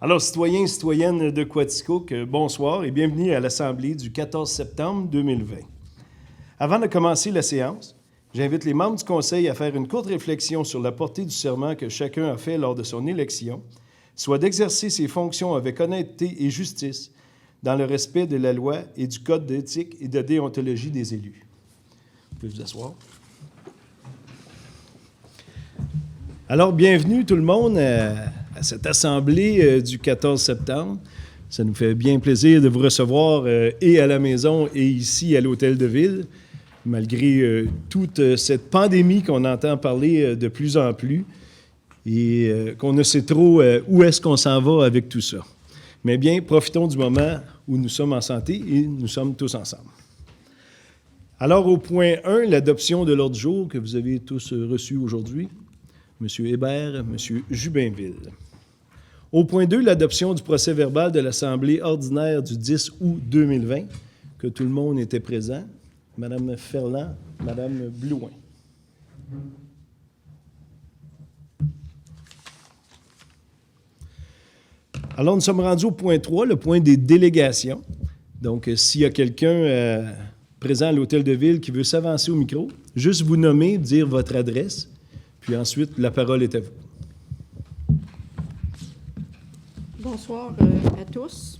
Alors, citoyens et citoyennes de Quaticook, bonsoir et bienvenue à l'Assemblée du 14 septembre 2020. Avant de commencer la séance, j'invite les membres du Conseil à faire une courte réflexion sur la portée du serment que chacun a fait lors de son élection, soit d'exercer ses fonctions avec honnêteté et justice dans le respect de la loi et du code d'éthique et de déontologie des élus. Vous pouvez vous asseoir. Alors, bienvenue tout le monde à cette assemblée du 14 septembre. Ça nous fait bien plaisir de vous recevoir et à la maison et ici à l'Hôtel de Ville, malgré toute cette pandémie qu'on entend parler de plus en plus et qu'on ne sait trop où est-ce qu'on s'en va avec tout ça. Mais bien, profitons du moment où nous sommes en santé et nous sommes tous ensemble. Alors, au point 1, l'adoption de l'ordre du jour que vous avez tous reçu aujourd'hui. M. Hébert, M. Jubinville. Au point 2, l'adoption du procès-verbal de l'Assemblée ordinaire du 10 août 2020, que tout le monde était présent. Mme Ferland, Mme Blouin. Alors, nous sommes rendus au point 3, le point des délégations. Donc, s'il y a quelqu'un présent à l'Hôtel de Ville qui veut s'avancer au micro, juste vous nommer, dire votre adresse, puis ensuite, la parole est à vous. Bonsoir à tous.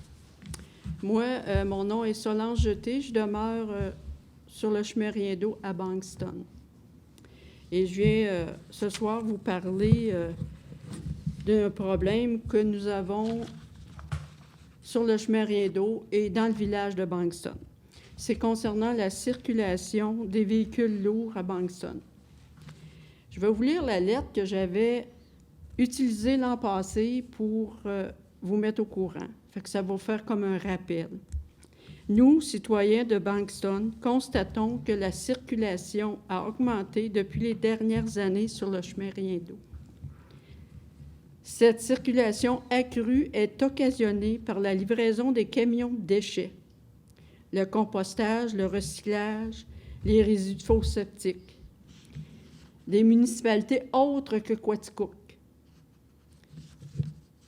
Moi, mon nom est Solange Jeté. Je demeure sur le chemin Rideau à Bankston. Et je viens ce soir vous parler d'un problème que nous avons sur le chemin Rideau et dans le village de Bankston. C'est concernant la circulation des véhicules lourds à Bankston. Je vais vous lire la lettre que j'avais utilisée l'an passé pour vous mettre au courant. Fait que ça va faire comme un rappel. Nous, citoyens de Bankston, constatons que la circulation a augmenté depuis les dernières années sur le chemin Rideau. Cette circulation accrue est occasionnée par la livraison des camions de déchets, le compostage, le recyclage, les résidus de fosses septiques, des municipalités autres que Quaticook.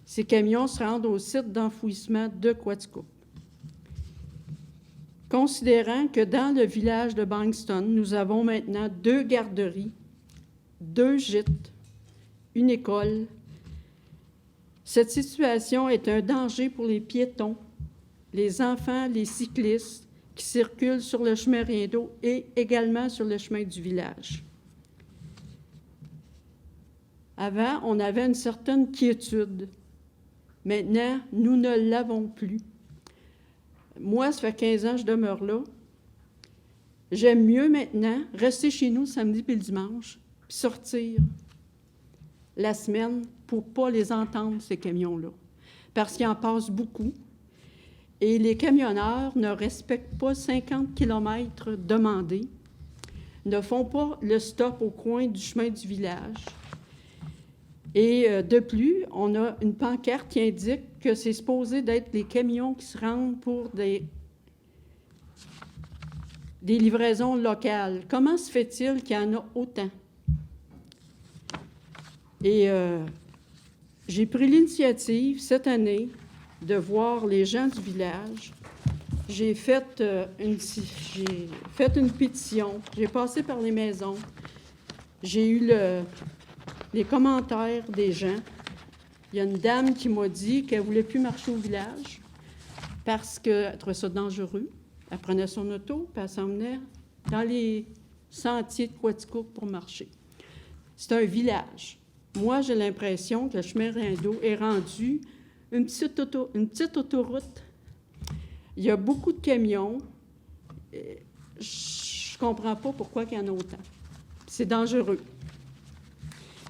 Ces camions se rendent au site d'enfouissement de Quaticook. Considérant que dans le village de Bankston, nous avons maintenant 2 garderies, 2 gîtes, une école, cette situation est un danger pour les piétons, les enfants, les cyclistes qui circulent sur le chemin Rideau et également sur le chemin du village. Avant, on avait une certaine quiétude. Maintenant, nous ne l'avons plus. Moi, ça fait 15 ans que je demeure là. J'aime mieux maintenant rester chez nous le samedi et le dimanche, puis sortir la semaine pour ne pas les entendre, ces camions-là. Parce qu'ils en passent beaucoup. Et les camionneurs ne respectent pas 50 km demandés, ne font pas le stop au coin du chemin du village. Et de plus, on a une pancarte qui indique que c'est supposé d'être les camions qui se rendent pour des livraisons locales. Comment se fait-il qu'il y en a autant? Et j'ai pris l'initiative cette année de voir les gens du village. J'ai fait une pétition, j'ai passé par les maisons, j'ai eu les commentaires des gens. Il y a une dame qui m'a dit qu'elle ne voulait plus marcher au village parce qu'elle trouvait ça dangereux. Elle prenait son auto et elle s'emmenait dans les sentiers de Quaticook pour marcher. C'est un village. Moi, j'ai l'impression que le chemin Rideau est rendu une petite autoroute. Il y a beaucoup de camions. Je ne comprends pas pourquoi il y en a autant. C'est dangereux.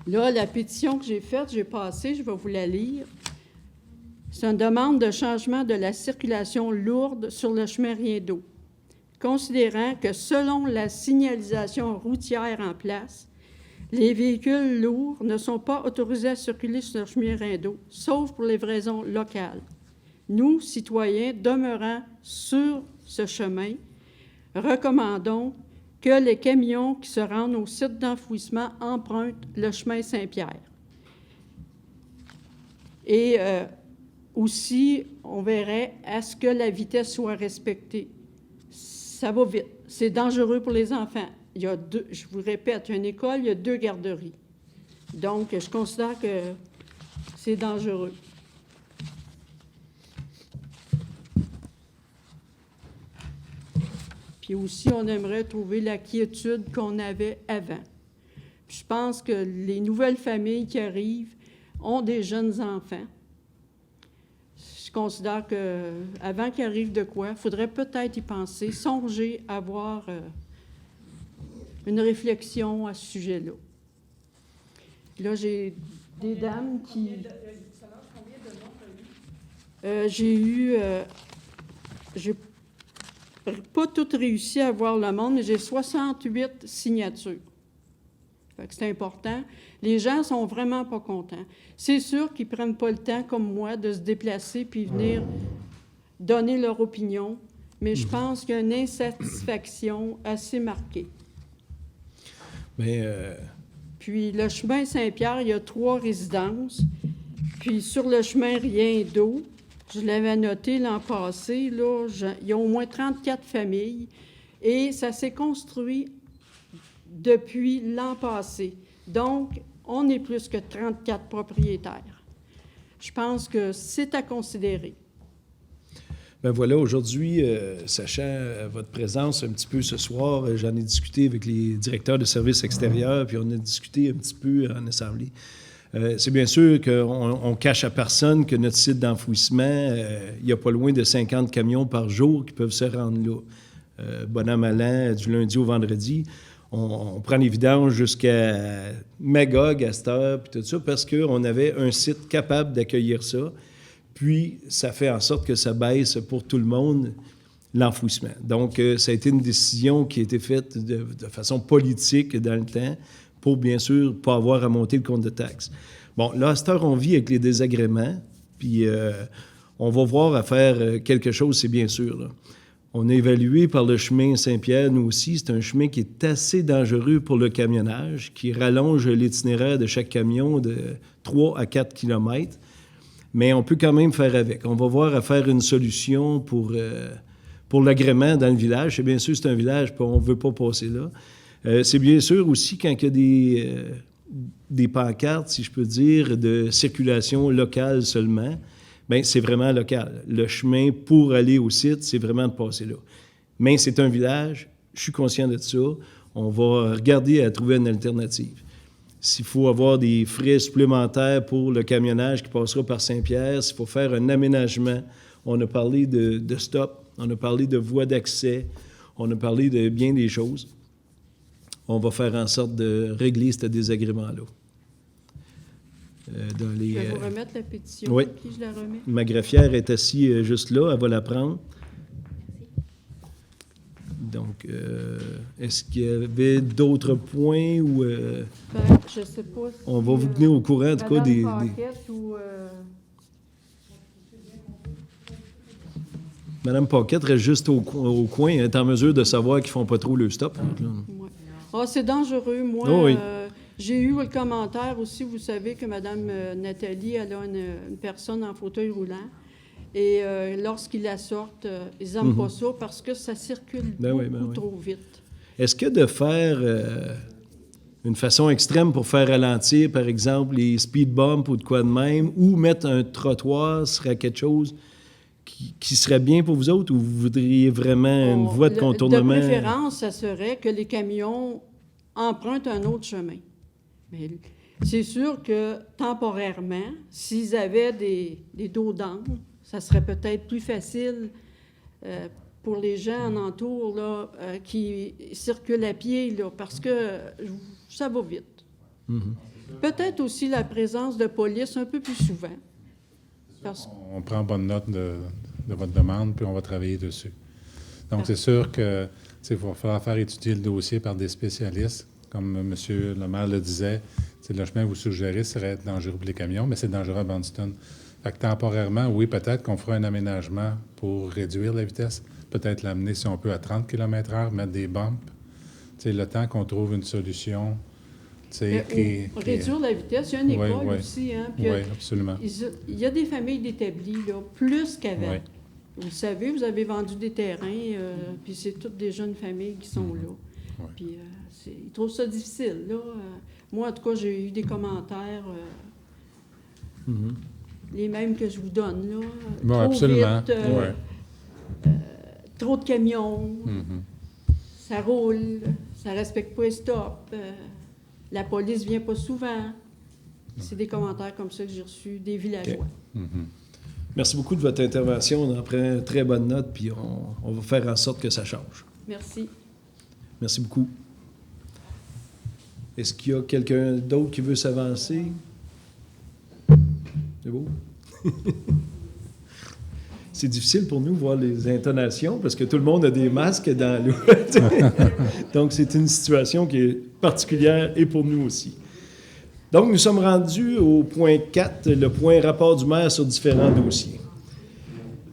Là, la pétition que j'ai faite, j'ai passée, je vais vous la lire. C'est une demande de changement de la circulation lourde sur le chemin Rideau, considérant que selon la signalisation routière en place, les véhicules lourds ne sont pas autorisés à circuler sur le chemin Rideau, sauf pour les livraisons locales. Nous, citoyens demeurant sur ce chemin, recommandons que les camions qui se rendent au site d'enfouissement empruntent le chemin Saint-Pierre. Et aussi, on verrait à ce que la vitesse soit respectée. Ça va vite. C'est dangereux pour les enfants. Il y a deux, je vous répète, il y a une école, il y a 2 garderies. Donc, je considère que c'est dangereux. Puis aussi, on aimerait trouver la quiétude qu'on avait avant. Puis je pense que les nouvelles familles qui arrivent ont des jeunes enfants. Je considère qu'avant qu'il arrive de quoi, il faudrait peut-être y penser, songer à avoir une réflexion à ce sujet-là. Là, j'ai des dames qui... j'ai pas tout réussi à voir le monde, mais j'ai 68 signatures. Fait que c'est important. Les gens sont vraiment pas contents. C'est sûr qu'ils prennent pas le temps, comme moi, de se déplacer puis venir donner leur opinion, mais je pense qu'il y a une insatisfaction assez marquée. Mais Puis le chemin Saint-Pierre, il y a 3 résidences. Puis sur le chemin Rien d'eau, je l'avais noté l'an passé, là, il y a au moins 34 familles et ça s'est construit depuis l'an passé. Donc, on est plus que 34 propriétaires. Je pense que c'est à considérer. ben voilà, aujourd'hui, sachant votre présence un petit peu ce soir, j'en ai discuté avec les directeurs de services extérieurs, puis on a discuté un petit peu en assemblée. C'est bien sûr qu'on cache à personne que notre site d'enfouissement, il y a pas loin de 50 camions par jour qui peuvent se rendre là. Bon an, mal an, du lundi au vendredi. On prend les vidanges jusqu'à Magog à cette heure, puis tout ça, parce qu'on avait un site capable d'accueillir ça. Puis, ça fait en sorte que ça baisse pour tout le monde l'enfouissement. Donc, ça a été une décision qui a été faite de façon politique dans le temps pour, bien sûr, ne pas avoir à monter le compte de taxes. Bon, là, à cette heure, on vit avec les désagréments, puis on va voir à faire quelque chose, c'est bien sûr, là. On a évalué par le chemin Saint-Pierre, nous aussi, c'est un chemin qui est assez dangereux pour le camionnage, qui rallonge l'itinéraire de chaque camion de 3 à 4 kilomètres. Mais on peut quand même faire avec. On va voir à faire une solution pour l'agrément dans le village. C'est bien sûr, c'est un village, puis on ne veut pas passer là. C'est bien sûr aussi quand il y a des pancartes, si je peux dire, de circulation locale seulement, bien, c'est vraiment local. Le chemin pour aller au site, c'est vraiment de passer là. Mais c'est un village, je suis conscient de ça. On va regarder à trouver une alternative. S'il faut avoir des frais supplémentaires pour le camionnage qui passera par Saint-Pierre, s'il faut faire un aménagement, on a parlé de stop, on a parlé de voies d'accès, on a parlé de bien des choses. On va faire en sorte de régler ce désagrément-là. Je vais vous remettre la pétition. Oui. Qui je la remets? Ma greffière est assise juste là, elle va la prendre. Donc, est-ce qu'il y avait d'autres points ou... Ben, je sais pas si, on va vous tenir au courant, en tout cas, des... Paquette ou, Madame Paquette reste juste au coin, elle est en mesure de savoir qu'ils font pas trop le stop. ouais. Ah, c'est dangereux. Moi, Oh oui. J'ai eu le commentaire aussi, vous savez que Mme Nathalie, elle a une personne en fauteuil roulant. Et lorsqu'ils la sortent, ils n'aiment pas ça parce que ça circule beaucoup trop vite. Est-ce que de faire une façon extrême pour faire ralentir, par exemple, les speed bumps ou de quoi de même, ou mettre un trottoir serait quelque chose qui serait bien pour vous autres, ou vous voudriez vraiment une voie de contournement? De préférence, ça serait que les camions empruntent un autre chemin. Mais c'est sûr que temporairement, s'ils avaient des dos d'angle, ça serait peut-être plus facile pour les gens en entour là, qui circulent à pied, là, parce que ça va vite. Peut-être aussi la présence de police un peu plus souvent. On prend bonne note de votre demande, puis on va travailler dessus. Donc, c'est sûr que il va falloir faire étudier le dossier par des spécialistes. Comme M. le maire le disait, le chemin que vous suggérez serait dangereux pour les camions, mais c'est dangereux à Bandstone. Fait que temporairement, oui, peut-être qu'on fera un aménagement pour réduire la vitesse, peut-être l'amener, si on peut, à 30 km/h, mettre des bumps. Le temps qu'on trouve une solution Réduire la vitesse, il y a une école aussi. Hein, oui, absolument. Il y a des familles d'établis, là, plus qu'avant. Oui. Vous le savez, vous avez vendu des terrains, puis c'est toutes des jeunes familles qui sont là. Oui. Puis ils trouvent ça difficile. Là. Moi, en tout cas, j'ai eu des commentaires, les mêmes que je vous donne. Là. Bon, trop absolument. Vite, trop de camions, ça roule, ça ne respecte pas les stops, la police ne vient pas souvent. C'est des commentaires comme ça que j'ai reçus des villageois. Okay. Merci beaucoup de votre intervention. On en prend très bonne note, puis on va faire en sorte que ça change. Merci. Merci beaucoup. Est-ce qu'il y a quelqu'un d'autre qui veut s'avancer? C'est beau? C'est difficile pour nous de voir les intonations parce que tout le monde a des masques dans l'eau. Donc, c'est une situation qui est particulière et pour nous aussi. Donc, nous sommes rendus au point 4, le point rapport du maire sur différents dossiers.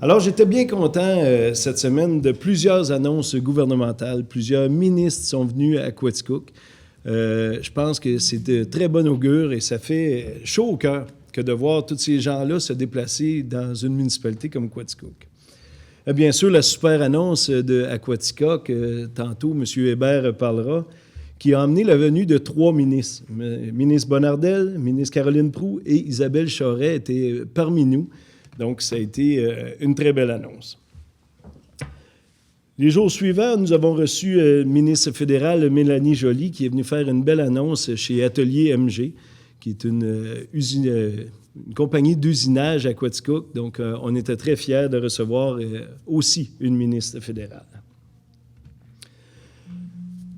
Alors, j'étais bien content cette semaine de plusieurs annonces gouvernementales. Plusieurs ministres sont venus à Quaticook. Je pense que c'est de très bon augure et ça fait chaud au cœur que de voir tous ces gens-là se déplacer dans une municipalité comme Quaticook. Bien sûr, la super annonce de Aquatica, que tantôt M. Hébert parlera, qui a amené la venue de 3 ministres. Ministre Bonnardel, ministre Caroline Proulx et Isabelle Charest étaient parmi nous. Donc, ça a été une très belle annonce. Les jours suivants, nous avons reçu le ministre fédéral Mélanie Joly, qui est venue faire une belle annonce chez Atelier MG, qui est une compagnie d'usinage à Quaticook. Donc, on était très fiers de recevoir aussi une ministre fédérale.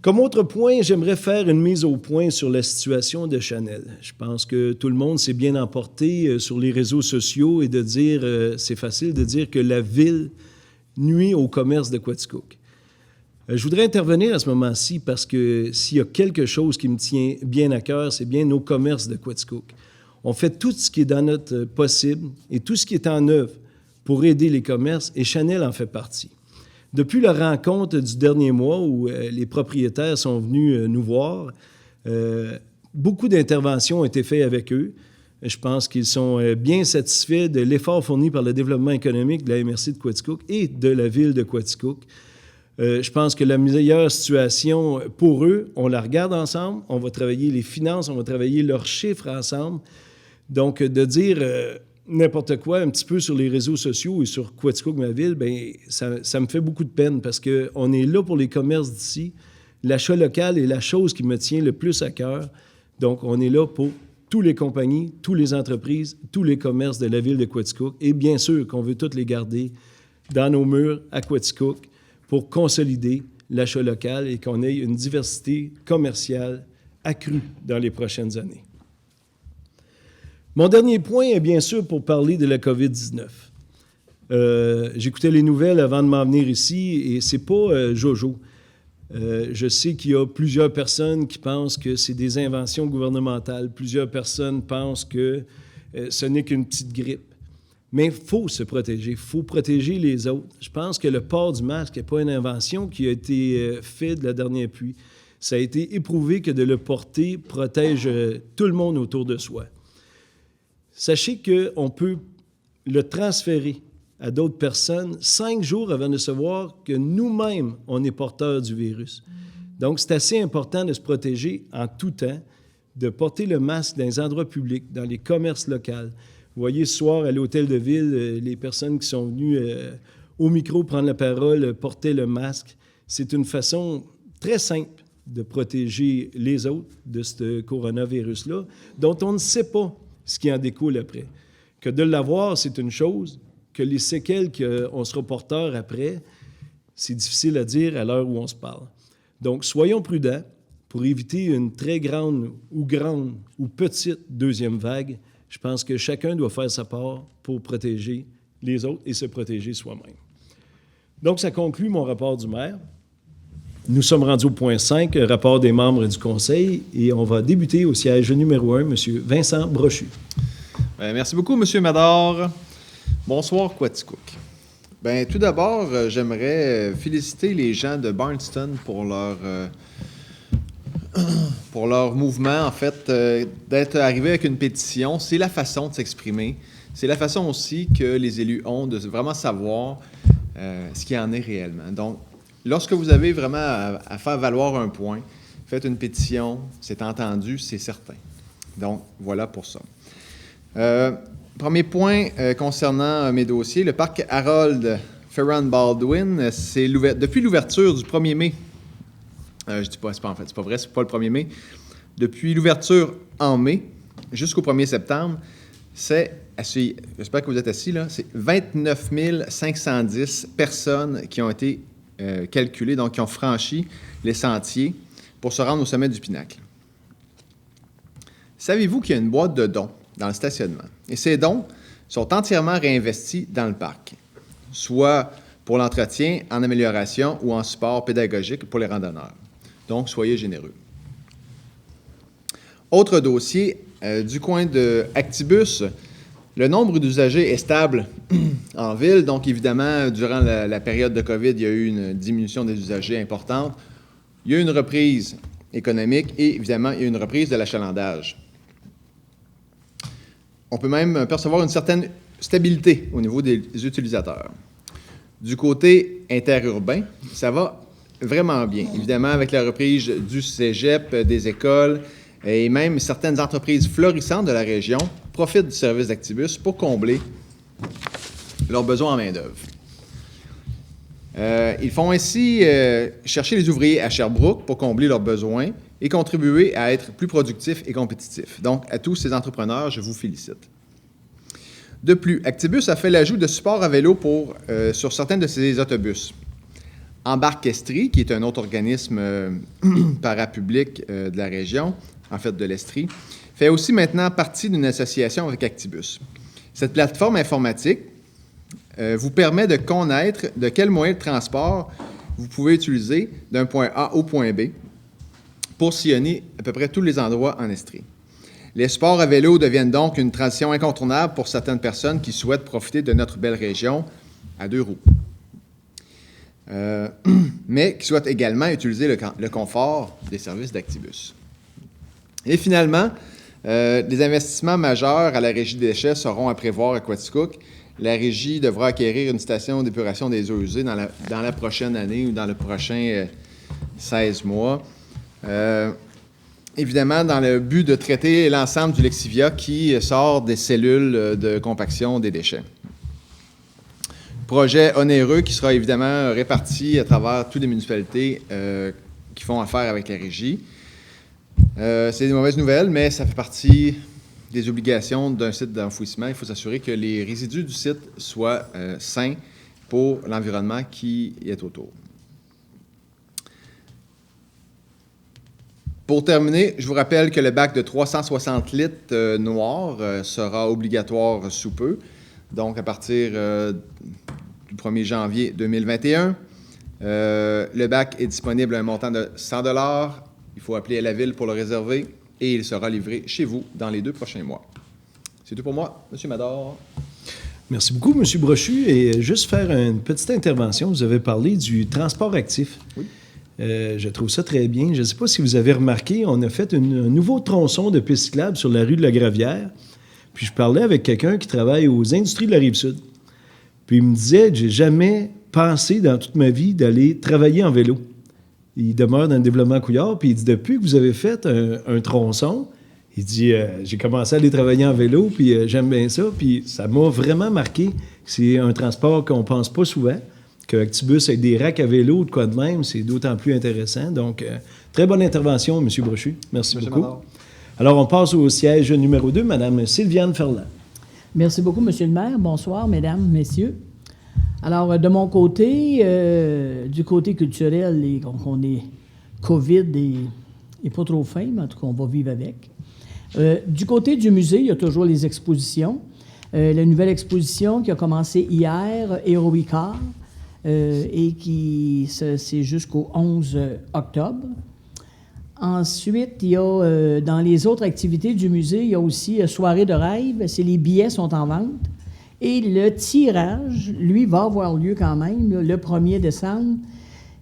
Comme autre point, j'aimerais faire une mise au point sur la situation de Chanel. Je pense que tout le monde s'est bien emporté sur les réseaux sociaux et de dire, c'est facile de dire que la ville nuit au commerce de Quaticook. Je voudrais intervenir à ce moment-ci parce que s'il y a quelque chose qui me tient bien à cœur, c'est bien nos commerces de Quaticook. On fait tout ce qui est dans notre possible et tout ce qui est en œuvre pour aider les commerces et Chanel en fait partie. Depuis la rencontre du dernier mois où les propriétaires sont venus nous voir, beaucoup d'interventions ont été faites avec eux. Je pense qu'ils sont bien satisfaits de l'effort fourni par le développement économique de la MRC de Quaticook et de la ville de Quaticook. Je pense que la meilleure situation pour eux, on la regarde ensemble, on va travailler les finances, on va travailler leurs chiffres ensemble. Donc, de dire n'importe quoi un petit peu sur les réseaux sociaux et sur Quaticook, ma ville, bien, ça me fait beaucoup de peine parce qu'on est là pour les commerces d'ici. L'achat local est la chose qui me tient le plus à cœur. Donc, on est là pour toutes les compagnies, toutes les entreprises, tous les commerces de la ville de Quaticook. Et bien sûr qu'on veut toutes les garder dans nos murs à Quaticook pour consolider l'achat local et qu'on ait une diversité commerciale accrue dans les prochaines années. Mon dernier point est bien sûr pour parler de la COVID-19. J'écoutais les nouvelles avant de m'en venir ici et c'est pas jojo. Je sais qu'il y a plusieurs personnes qui pensent que c'est des inventions gouvernementales. Plusieurs personnes pensent que ce n'est qu'une petite grippe. Mais il faut se protéger. Il faut protéger les autres. Je pense que le port du masque n'est pas une invention qui a été faite de la dernière pluie. Ça a été éprouvé que de le porter protège tout le monde autour de soi. Sachez qu'on peut le transférer à d'autres personnes 5 jours avant de savoir que nous-mêmes, on est porteurs du virus. Donc, c'est assez important de se protéger en tout temps, de porter le masque dans les endroits publics, dans les commerces locaux. Vous voyez, ce soir, à l'hôtel de ville, les personnes qui sont venues au micro prendre la parole portaient le masque. C'est une façon très simple de protéger les autres de ce coronavirus-là, dont on ne sait pas ce qui en découle après. Que de l'avoir, c'est une chose, que les séquelles qu'on sera porteur après, c'est difficile à dire à l'heure où on se parle. Donc, soyons prudents pour éviter une très grande ou petite deuxième vague. Je pense que chacun doit faire sa part pour protéger les autres et se protéger soi-même. Donc, ça conclut mon rapport du maire. Nous sommes rendus au point 5, rapport des membres du conseil, et on va débuter au siège numéro 1, M. Vincent Brochu. Merci beaucoup, M. Mador. Bonsoir, Quaticook. Tout d'abord, j'aimerais féliciter les gens de Barnston pour pour leur mouvement, en fait, d'être arrivé avec une pétition. C'est la façon de s'exprimer. C'est la façon aussi que les élus ont de vraiment savoir ce qu'il en est réellement. Donc, lorsque vous avez vraiment à faire valoir un point, faites une pétition, c'est entendu, c'est certain. Donc, voilà pour ça. Premier point concernant mes dossiers, le parc Harold Ferran Baldwin, c'est depuis l'ouverture du 1er mai. Je dis pas, c'est pas vrai, c'est pas le 1er mai. Depuis l'ouverture en mai jusqu'au 1er septembre, j'espère que vous êtes assis là, c'est 29 510 personnes qui ont été calculées, donc qui ont franchi les sentiers pour se rendre au sommet du Pinacle. Savez-vous qu'il y a une boîte de dons dans le stationnement? Et ces dons sont entièrement réinvestis dans le parc, soit pour l'entretien, en amélioration ou en support pédagogique pour les randonneurs. Donc, soyez généreux. Autre dossier, du coin de Actibus, le nombre d'usagers est stable en ville. Donc, évidemment, durant la période de COVID, il y a eu une diminution des usagers importante. Il y a eu une reprise économique et, évidemment, il y a eu une reprise de l'achalandage. On peut même percevoir une certaine stabilité au niveau des utilisateurs. Du côté interurbain, ça va vraiment bien. Évidemment, avec la reprise du cégep, des écoles et même certaines entreprises florissantes de la région profitent du service d'Actibus pour combler leurs besoins en main-d'œuvre. Ils font ainsi chercher les ouvriers à Sherbrooke pour combler leurs besoins et contribuer à être plus productifs et compétitifs. Donc, à tous ces entrepreneurs, je vous félicite. De plus, Actibus a fait l'ajout de supports à vélo sur certains de ses autobus. Embarque Estrie, qui est un autre organisme parapublic de la région, en fait de l'Estrie, fait aussi maintenant partie d'une association avec Actibus. Cette plateforme informatique vous permet de connaître de quel moyen de transport vous pouvez utiliser d'un point A au point B pour sillonner à peu près tous les endroits en Estrie. Les sports à vélo deviennent donc une transition incontournable pour certaines personnes qui souhaitent profiter de notre belle région à 2 roues. Mais qui souhaitent également utiliser le confort des services d'Actibus. Et finalement, des investissements majeurs à la Régie des déchets seront à prévoir à Quaticook. La Régie devra acquérir une station d'épuration des eaux usées dans la prochaine année ou dans le prochain 16 mois. Évidemment, dans le but de traiter l'ensemble du lexivia qui sort des cellules de compaction des déchets. Projet onéreux qui sera évidemment réparti à travers toutes les municipalités qui font affaire avec la Régie. C'est des mauvaises nouvelles, mais ça fait partie des obligations d'un site d'enfouissement. Il faut s'assurer que les résidus du site soient sains pour l'environnement qui y est autour. Pour terminer, je vous rappelle que le bac de 360 litres noirs sera obligatoire sous peu, donc à partir du 1er janvier 2021. Le bac est disponible à un montant de 100 $. Il faut appeler à la ville pour le réserver et il sera livré chez vous dans les 2 prochains mois. C'est tout pour moi, M. Mador. Merci beaucoup, M. Brochu. Et juste faire une petite intervention. Vous avez parlé du transport actif. Oui. Je trouve ça très bien. Je ne sais pas si vous avez remarqué, on a fait un nouveau tronçon de piste cyclable sur la rue de la Gravière. Puis je parlais avec quelqu'un qui travaille aux industries de la Rive-Sud. Puis il me disait, j'ai jamais pensé dans toute ma vie d'aller travailler en vélo. Il demeure dans le développement Couillard, puis il dit, depuis que vous avez fait un tronçon, il dit, j'ai commencé à aller travailler en vélo, puis j'aime bien ça, puis ça m'a vraiment marqué. C'est un transport qu'on pense pas souvent, que Actibus avec des racks à vélo ou de quoi de même, c'est d'autant plus intéressant. Donc, très bonne intervention, M. Brochu. Merci beaucoup. Mador. Alors, on passe au siège numéro 2, Mme Sylviane Ferland. Merci beaucoup, M. le maire. Bonsoir, mesdames, messieurs. Alors, de mon côté, du côté culturel, on est COVID et pas trop fin, mais en tout cas, on va vivre avec. Du côté du musée, il y a toujours les expositions. La nouvelle exposition qui a commencé hier, Héroïcar, et qui c'est jusqu'au 11 octobre. Ensuite, il y a, dans les autres activités du musée, il y a aussi Soirée de rêve. Les billets sont en vente. Et le tirage, lui, va avoir lieu quand même le 1er décembre.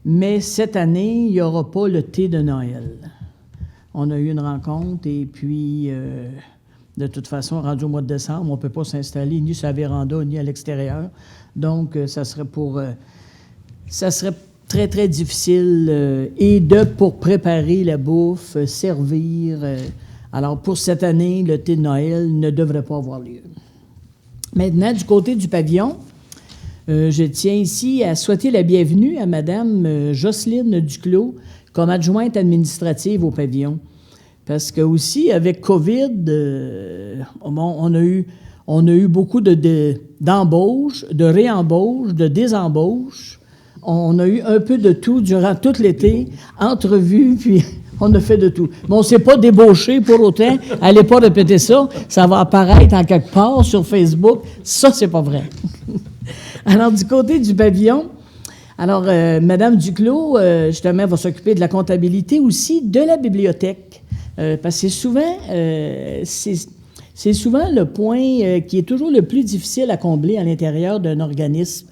Mais cette année, il n'y aura pas le thé de Noël. On a eu une rencontre et puis, de toute façon, rendu au mois de décembre, on ne peut pas s'installer ni sur la véranda ni à l'extérieur. Donc, ça serait très, très difficile pour préparer la bouffe, servir. Alors, pour cette année, le thé de Noël ne devrait pas avoir lieu. Maintenant, du côté du pavillon, je tiens ici à souhaiter la bienvenue à Mme Jocelyne Duclos comme adjointe administrative au pavillon. Parce que aussi, avec COVID, on a eu beaucoup d'embauches, de réembauches, de désembauches. On a eu un peu de tout durant tout l'été, entrevues, puis on a fait de tout. Mais on ne s'est pas débauché pour autant. Allez pas répéter ça. Ça va apparaître en quelque part sur Facebook. Ça, c'est pas vrai. Alors, du côté du pavillon, alors, Mme Duclos, justement, va s'occuper de la comptabilité aussi de la bibliothèque. Parce que c'est souvent le point qui est toujours le plus difficile à combler à l'intérieur d'un organisme,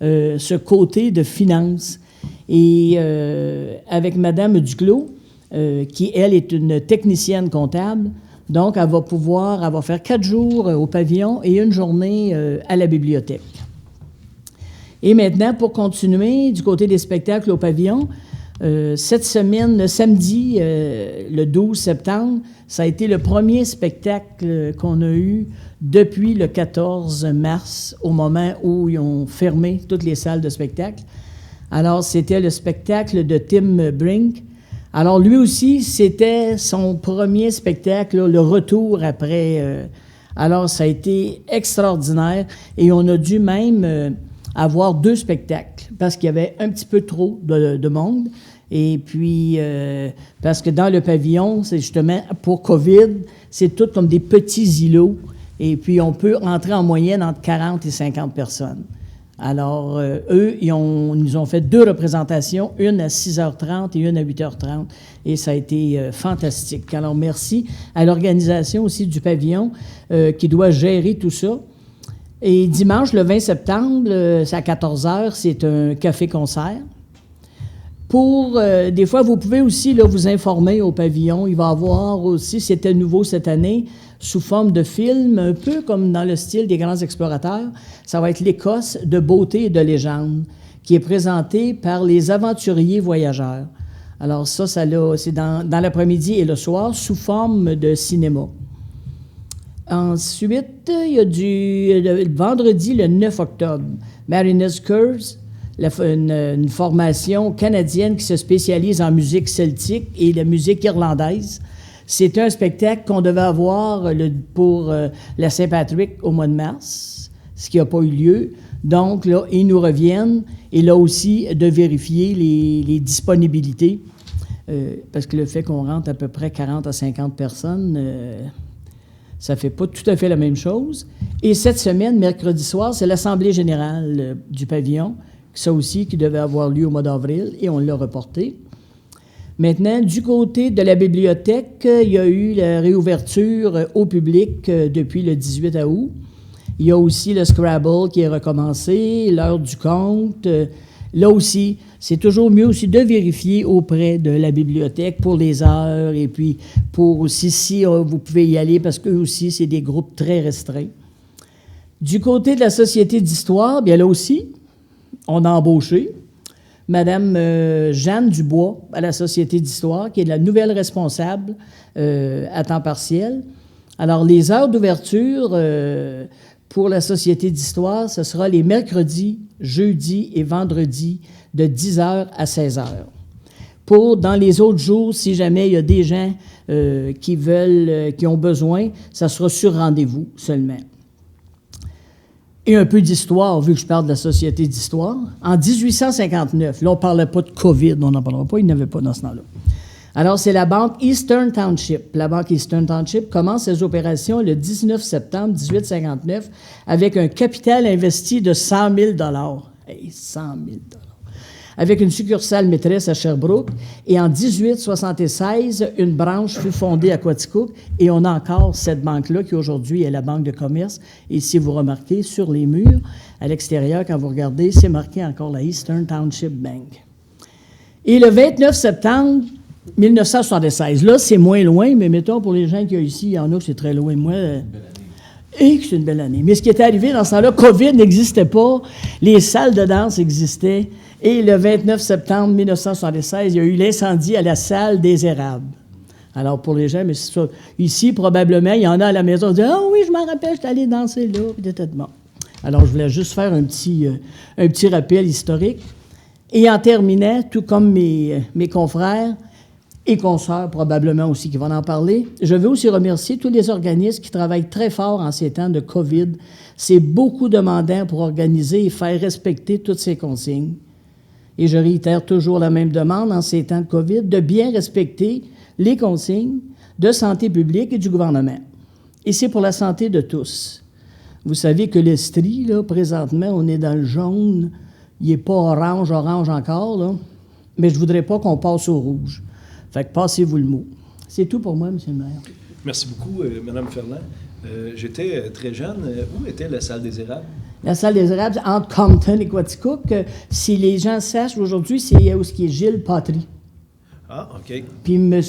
ce côté de finances. Et avec Mme Duclos, qui, elle, est une technicienne comptable, donc elle va faire 4 jours au pavillon et 1 journée à la bibliothèque. Et maintenant, pour continuer, du côté des spectacles au pavillon, cette semaine, le samedi, le 12 septembre, ça a été le premier spectacle qu'on a eu depuis le 14 mars, au moment où ils ont fermé toutes les salles de spectacle. Alors, c'était le spectacle de Tim Brink. Alors, lui aussi, c'était son premier spectacle, là, le retour après. Alors, ça a été extraordinaire et on a dû même avoir 2 spectacles parce qu'il y avait un petit peu trop de monde. Et puis, parce que dans le pavillon, c'est justement pour COVID, c'est tout comme des petits îlots. Et puis, on peut entrer en moyenne entre 40 et 50 personnes. Alors, eux, ils nous ont fait 2 représentations, une à 6h30 et une à 8h30. Et ça a été fantastique. Alors, merci à l'organisation aussi du pavillon qui doit gérer tout ça. Et dimanche, le 20 septembre, c'est à 14h, c'est un café-concert. Des fois, vous pouvez aussi là, vous informer au pavillon. Il va y avoir aussi, c'était nouveau cette année, sous forme de film, un peu comme dans le style des grands explorateurs. Ça va être l'Écosse de beauté et de légende, qui est présenté par les aventuriers voyageurs. Alors ça c'est dans l'après-midi et le soir, sous forme de cinéma. Ensuite, il y a le vendredi, le 9 octobre, Mariners Curse, une formation canadienne qui se spécialise en musique celtique et la musique irlandaise. C'était un spectacle qu'on devait avoir pour la Saint-Patrick au mois de mars, ce qui n'a pas eu lieu. Donc, là, ils nous reviennent. Et là aussi, de vérifier les disponibilités. Parce que le fait qu'on rentre à peu près 40 à 50 personnes, ça ne fait pas tout à fait la même chose. Et cette semaine, mercredi soir, c'est l'Assemblée générale du pavillon, ça aussi, qui devait avoir lieu au mois d'avril, et on l'a reporté. Maintenant, du côté de la bibliothèque, il y a eu la réouverture au public depuis le 18 août. Il y a aussi le Scrabble qui est recommencé, l'heure du compte. Là aussi, c'est toujours mieux aussi de vérifier auprès de la bibliothèque pour les heures et puis pour aussi si vous pouvez y aller parce qu'eux aussi, c'est des groupes très restreints. Du côté de la Société d'histoire, bien là aussi, on a embauché Mme Jeanne Dubois à la Société d'histoire, qui est la nouvelle responsable à temps partiel. Alors, les heures d'ouverture pour la Société d'histoire, ce sera les mercredis, jeudis et vendredis de 10h à 16h. Dans les autres jours, si jamais il y a des gens qui ont besoin, ça sera sur rendez-vous seulement. Et un peu d'histoire, vu que je parle de la Société d'histoire. En 1859, là, on ne parlait pas de COVID, on n'en parlera pas, il n'y en avait pas dans ce temps-là. Alors, c'est la banque Eastern Township. La banque Eastern Township commence ses opérations le 19 septembre 1859 avec un capital investi de 100 000 $. Hey, 100 000 $. Avec une succursale maîtresse à Sherbrooke. Et en 1876, une branche fut fondée à Quaticook. Et on a encore cette banque-là qui aujourd'hui est la Banque de commerce. Et si vous remarquez sur les murs, à l'extérieur, quand vous regardez, c'est marqué encore la Eastern Township Bank. Et le 29 septembre 1859, 1976. Là, c'est moins loin, mais mettons, pour les gens qui sont ici, il y en a que c'est très loin. Moi, et que c'est une belle année. Mais ce qui est arrivé dans ce temps-là, COVID n'existait pas, les salles de danse existaient, et le 29 septembre 1976, il y a eu l'incendie à la salle des Érables. Alors, pour les gens, mais c'est ça. Ici, probablement, il y en a à la maison qui disent « Ah oui, je m'en rappelle, je suis allé danser là. » Puis bon. Alors, je voulais juste faire un petit rappel historique. Et en terminant, tout comme mes confrères et consoeurs, probablement aussi, qui vont en parler, je veux aussi remercier tous les organismes qui travaillent très fort en ces temps de COVID. C'est beaucoup demandant pour organiser et faire respecter toutes ces consignes. Et je réitère toujours la même demande en ces temps de COVID, de bien respecter les consignes de santé publique et du gouvernement. Et c'est pour la santé de tous. Vous savez que l'Estrie, là, présentement, on est dans le jaune. Il n'est pas orange encore, là. Mais je ne voudrais pas qu'on passe au rouge. Fait que passez-vous le mot. C'est tout pour moi, M. le maire. Merci beaucoup, Mme Ferland. J'étais très jeune. Où était la salle des Érables? La salle des Érables, entre Compton et Quaticook. Si les gens sachent, aujourd'hui, c'est où est Gilles Patry. Ah, OK. Puis M.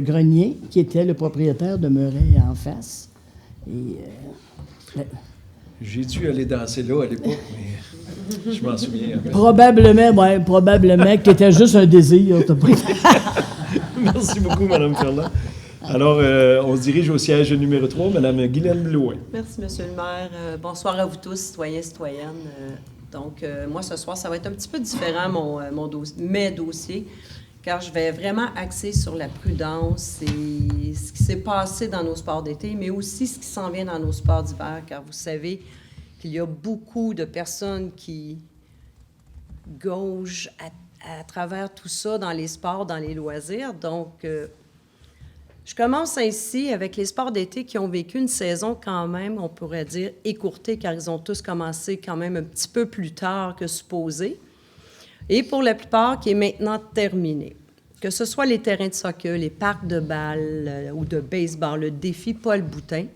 Grenier, qui était le propriétaire, demeurait en face. Et, j'ai dû aller danser là à l'époque, mais je m'en souviens. Probablement que c'était juste un désir. Merci beaucoup, Mme Ferland. Alors, on se dirige au siège numéro 3, Mme Guylaine Blouin. Merci, M. le maire. Bonsoir à vous tous, citoyens, citoyennes. Moi, ce soir, ça va être un petit peu différent, mes dossiers, car je vais vraiment axer sur la prudence et ce qui s'est passé dans nos sports d'été, mais aussi ce qui s'en vient dans nos sports d'hiver, car vous savez qu'il y a beaucoup de personnes qui gaugent à travers tout ça dans les sports, dans les loisirs. Donc, je commence ainsi avec les sports d'été qui ont vécu une saison quand même, on pourrait dire, écourtée, car ils ont tous commencé quand même un petit peu plus tard que supposé. Et pour la plupart, qui est maintenant terminée. Que ce soit les terrains de soccer, les parcs de balles ou de baseball, le défi Paul Boutin,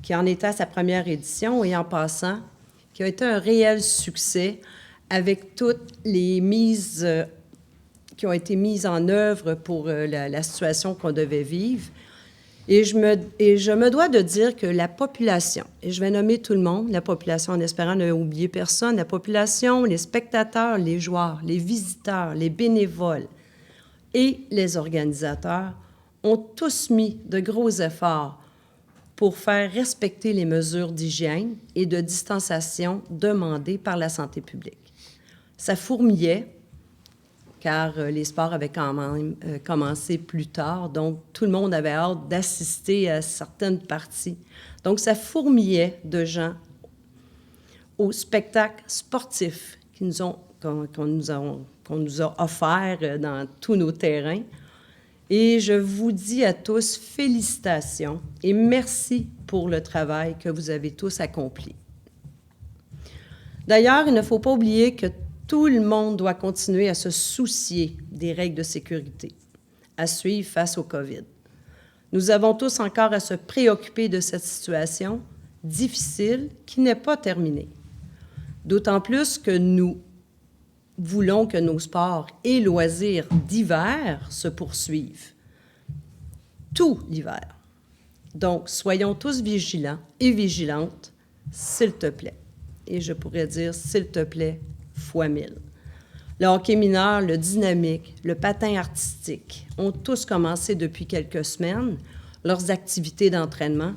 qui en était à sa première édition et en passant, qui a été un réel succès avec toutes les mises qui ont été mises en œuvre pour la situation qu'on devait vivre. Et je me dois de dire que la population, et je vais nommer tout le monde, la population en espérant ne oublier personne, la population, les spectateurs, les joueurs, les visiteurs, les bénévoles et les organisateurs ont tous mis de gros efforts pour faire respecter les mesures d'hygiène et de distanciation demandées par la santé publique. Ça fourmillait, car les sports avaient quand même commencé plus tard, donc tout le monde avait hâte d'assister à certaines parties. Donc, ça fourmillait de gens aux spectacles sportifs qu'on nous a offerts dans tous nos terrains. Et je vous dis à tous félicitations et merci pour le travail que vous avez tous accompli. D'ailleurs, il ne faut pas oublier que tout le monde doit continuer à se soucier des règles de sécurité à suivre face au COVID. Nous avons tous encore à se préoccuper de cette situation difficile qui n'est pas terminée. D'autant plus que nous voulons que nos sports et loisirs d'hiver se poursuivent. Tout l'hiver. Donc, soyons tous vigilants et vigilantes, s'il te plaît. Et je pourrais dire, s'il te plaît, fois 1000. Le hockey mineur, le dynamique, le patin artistique ont tous commencé depuis quelques semaines leurs activités d'entraînement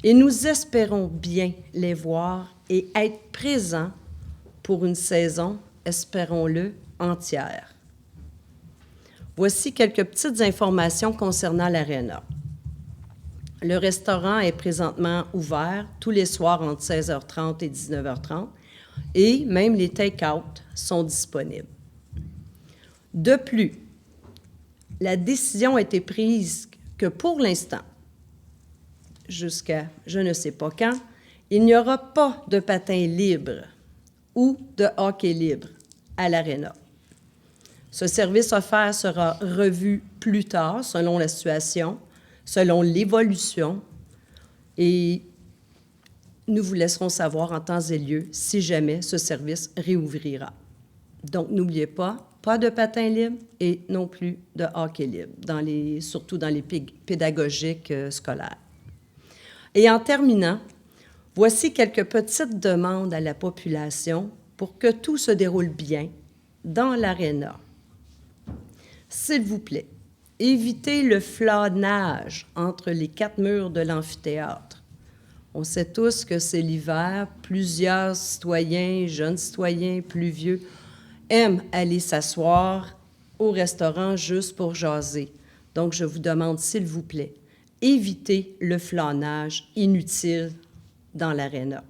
et nous espérons bien les voir et être présents pour une saison, espérons-le, entière. Voici quelques petites informations concernant l'aréna. Le restaurant est présentement ouvert tous les soirs entre 16h30 et 19h30 et même les take-out sont disponibles. De plus, la décision a été prise que pour l'instant, jusqu'à je ne sais pas quand, il n'y aura pas de patin libre ou de hockey libre à l'aréna. Ce service offert sera revu plus tard selon la situation, selon l'évolution, et nous vous laisserons savoir en temps et lieu si jamais ce service réouvrira. Donc, n'oubliez pas, pas de patin libre et non plus de hockey libre, surtout dans les pédagogiques scolaires. Et en terminant, voici quelques petites demandes à la population pour que tout se déroule bien dans l'aréna. S'il vous plaît, évitez le flânage entre les 4 murs de l'amphithéâtre. On sait tous que c'est l'hiver, plusieurs citoyens, jeunes citoyens, plus vieux, aiment aller s'asseoir au restaurant juste pour jaser. Donc, je vous demande, s'il vous plaît, évitez le flânage inutile dans l'aréna.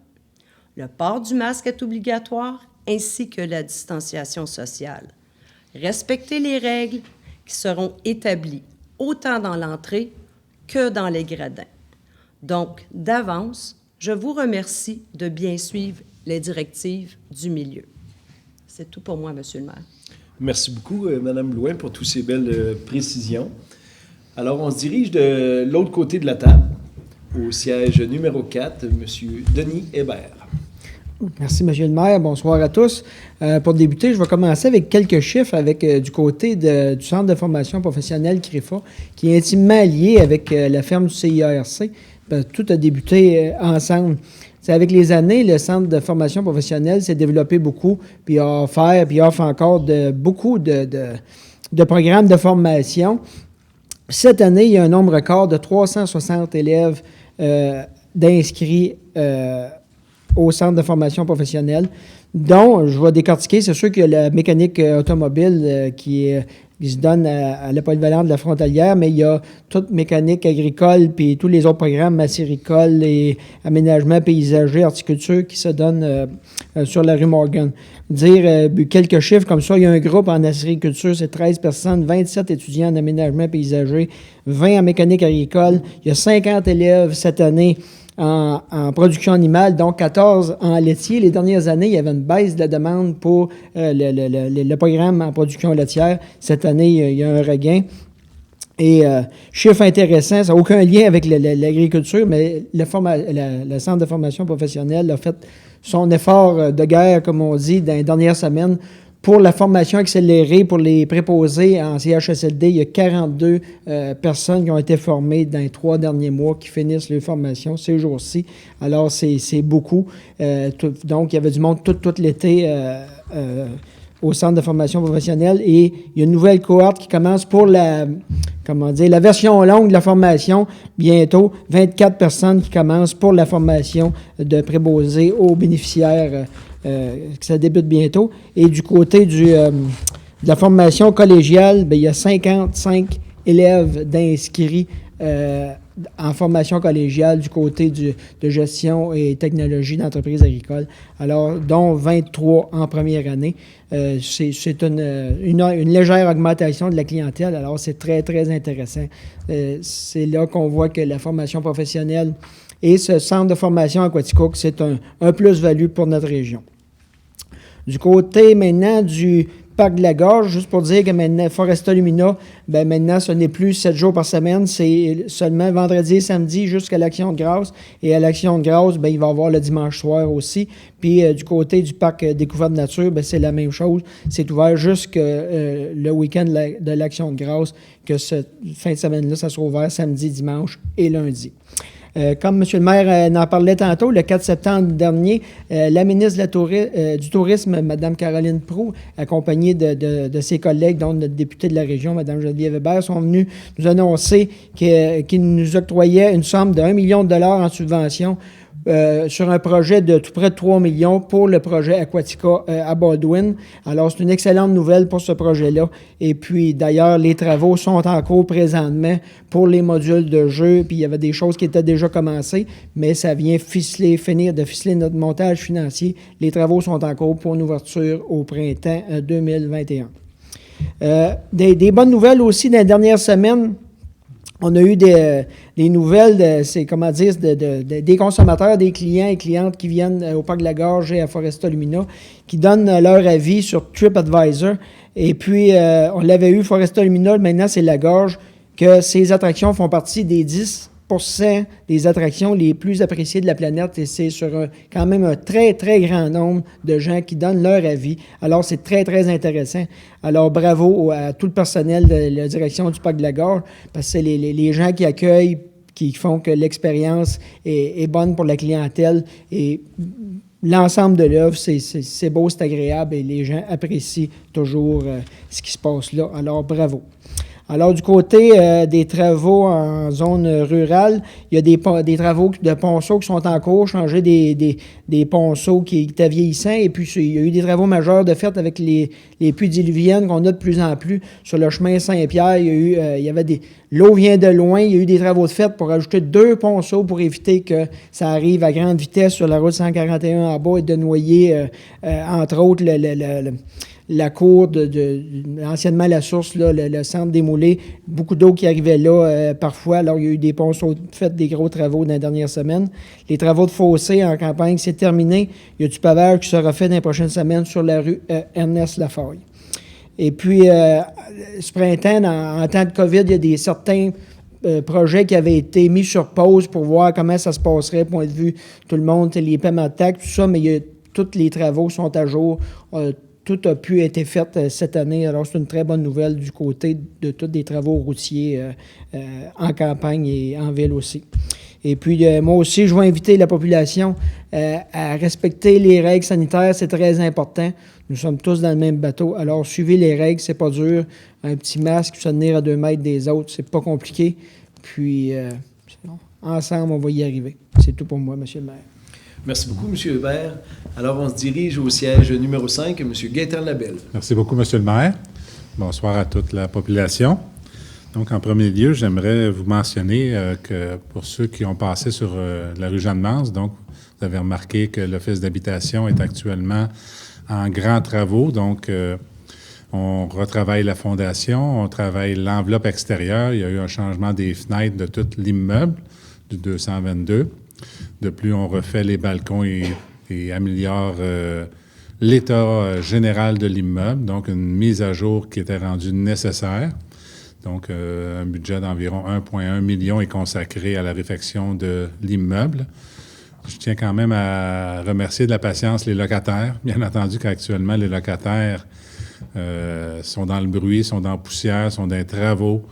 Le port du masque est obligatoire, ainsi que la distanciation sociale. Respectez les règles qui seront établies autant dans l'entrée que dans les gradins. Donc, d'avance, je vous remercie de bien suivre les directives du milieu. C'est tout pour moi, Monsieur le maire. Merci beaucoup, Mme Blouin, pour toutes ces belles précisions. Alors, on se dirige de l'autre côté de la table, au siège numéro 4, M. Denis Hébert. Merci, M. le maire. Bonsoir à tous. Pour débuter, je vais commencer avec quelques chiffres du côté du Centre de formation professionnelle CREFA, qui est intimement lié avec la ferme du CIARC. Tout a débuté ensemble. C'est avec les années, le Centre de formation professionnelle s'est développé beaucoup, puis offre encore beaucoup de programmes de formation. Cette année, il y a un nombre record de 360 élèves d'inscrits au Centre de formation professionnelle, dont, je vais décortiquer, c'est sûr qu'il y a la mécanique automobile qui se donne à la polyvalente de la Frontalière, mais il y a toute mécanique agricole, puis tous les autres programmes, macéricole et aménagement paysager, horticulture, qui se donnent sur la rue Morgan. Dire quelques chiffres comme ça, il y a un groupe en acériculture, c'est 13 personnes, 27 étudiants en aménagement paysager, 20 en mécanique agricole, il y a 50 élèves cette année en production animale, donc 14 en laitier. Les dernières années, il y avait une baisse de la demande pour le programme en production laitière. Cette année, il y a un regain. Et chiffre intéressant, ça n'a aucun lien avec l'agriculture, mais le Centre de formation professionnelle a fait son effort de guerre, comme on dit, dans les dernières semaines, pour la formation accélérée pour les préposés en CHSLD. Il y a 42 personnes qui ont été formées dans les 3 derniers mois qui finissent leur formation ces jours-ci. Alors, c'est beaucoup. Donc, il y avait du monde tout l'été au Centre de formation professionnelle. Et il y a une nouvelle cohorte qui commence pour la version longue de la formation bientôt. 24 personnes qui commencent pour la formation de préposés aux bénéficiaires que ça débute bientôt. Et du côté de la formation collégiale, bien, il y a 55 élèves d'inscrits en formation collégiale du côté de gestion et technologie d'entreprise agricole, alors dont 23 en première année. C'est une légère augmentation de la clientèle, alors c'est très, très intéressant. C'est là qu'on voit que la formation professionnelle et ce centre de formation à Quaticook, c'est un plus-value pour notre région. Du côté maintenant du Parc de la Gorge, juste pour dire que maintenant, Foresta Lumina, bien maintenant, ce n'est plus 7 jours par semaine, c'est seulement vendredi et samedi jusqu'à l'Action de grâce. Et à l'Action de grâce, bien, il va y avoir le dimanche soir aussi. Puis du côté du Parc Découverte Nature, bien, c'est la même chose. C'est ouvert jusqu'à le week-end de l'Action de grâce, que cette fin de semaine-là, ça sera ouvert samedi, dimanche et lundi. Comme M. le maire en parlait tantôt, le 4 septembre dernier, la ministre du Tourisme, Mme Caroline Proulx, accompagnée de ses collègues, dont notre députée de la région, Mme Geneviève Hébert, sont venus nous annoncer qu'ils nous octroyaient une somme de 1 million de dollars en subvention sur un projet de tout près de 3 millions pour le projet Aquatica à Baldwin. Alors, c'est une excellente nouvelle pour ce projet-là. Et puis, d'ailleurs, les travaux sont en cours présentement pour les modules de jeu. Puis, il y avait des choses qui étaient déjà commencées, mais ça vient finir de ficeler notre montage financier. Les travaux sont en cours pour une ouverture au printemps 2021. Des bonnes nouvelles aussi dans les dernières semaines. On a eu des nouvelles, des consommateurs, des clients et clientes qui viennent au Parc de la Gorge et à Foresta Lumina, qui donnent leur avis sur TripAdvisor. Et puis, on l'avait eu, Foresta Lumina, maintenant c'est la Gorge, que ces attractions font partie des 10 des attractions les plus appréciées de la planète et c'est sur quand même un très, très grand nombre de gens qui donnent leur avis. Alors, c'est très, très intéressant. Alors, bravo à tout le personnel de la direction du Parc de la Gorge parce que c'est les gens qui accueillent, qui font que l'expérience est bonne pour la clientèle et l'ensemble de l'œuvre, c'est beau, c'est agréable et les gens apprécient toujours ce qui se passe là. Alors, bravo. Alors, du côté des travaux en zone rurale, il y a des travaux de ponceaux qui sont en cours, changer des ponceaux qui étaient vieillissants. Et puis, il y a eu des travaux majeurs de fait avec les pluies diluviennes qu'on a de plus en plus sur le chemin Saint-Pierre. L'eau vient de loin. Il y a eu des travaux de fait pour ajouter 2 ponceaux pour éviter que ça arrive à grande vitesse sur la route 141 en bas et de noyer, entre autres, la cour anciennement la source, là, le centre des moulées, beaucoup d'eau qui arrivait là parfois. Alors, il y a eu des ponceaux faits, des gros travaux dans les dernières semaines. Les travaux de fossé en campagne, c'est terminé. Il y a du pavage qui sera fait dans les prochaines semaines sur la rue Ernest Lafaille. Et puis, ce printemps, en temps de COVID, il y a certains projets qui avaient été mis sur pause pour voir comment ça se passerait, point de vue tout le monde, les paiements de taxes, tout ça, mais tous les travaux sont à jour. Tout a pu être fait cette année. Alors, c'est une très bonne nouvelle du côté de tous les travaux routiers en campagne et en ville aussi. Et puis, moi aussi, je vais inviter la population à respecter les règles sanitaires. C'est très important. Nous sommes tous dans le même bateau. Alors, suivez les règles, c'est pas dur. Un petit masque, se tenir à 2 mètres des autres, c'est pas compliqué. Puis, ensemble, on va y arriver. C'est tout pour moi, M. le maire. Merci beaucoup, M. Hébert. Alors, on se dirige au siège numéro 5, M. Gaétan Labelle. Merci beaucoup, M. le maire. Bonsoir à toute la population. Donc, en premier lieu, j'aimerais vous mentionner que pour ceux qui ont passé sur la rue Jeanne-Mance, donc, vous avez remarqué que l'Office d'habitation est actuellement en grands travaux. Donc, on retravaille la fondation, on travaille l'enveloppe extérieure. Il y a eu un changement des fenêtres de tout l'immeuble du 222. De plus, on refait les balcons et améliore l'état général de l'immeuble, donc une mise à jour qui était rendue nécessaire. Donc, un budget d'environ 1,1 million est consacré à la réfection de l'immeuble. Je tiens quand même à remercier de la patience les locataires. Bien entendu qu'actuellement, les locataires sont dans le bruit, sont dans la poussière, sont dans les travaux.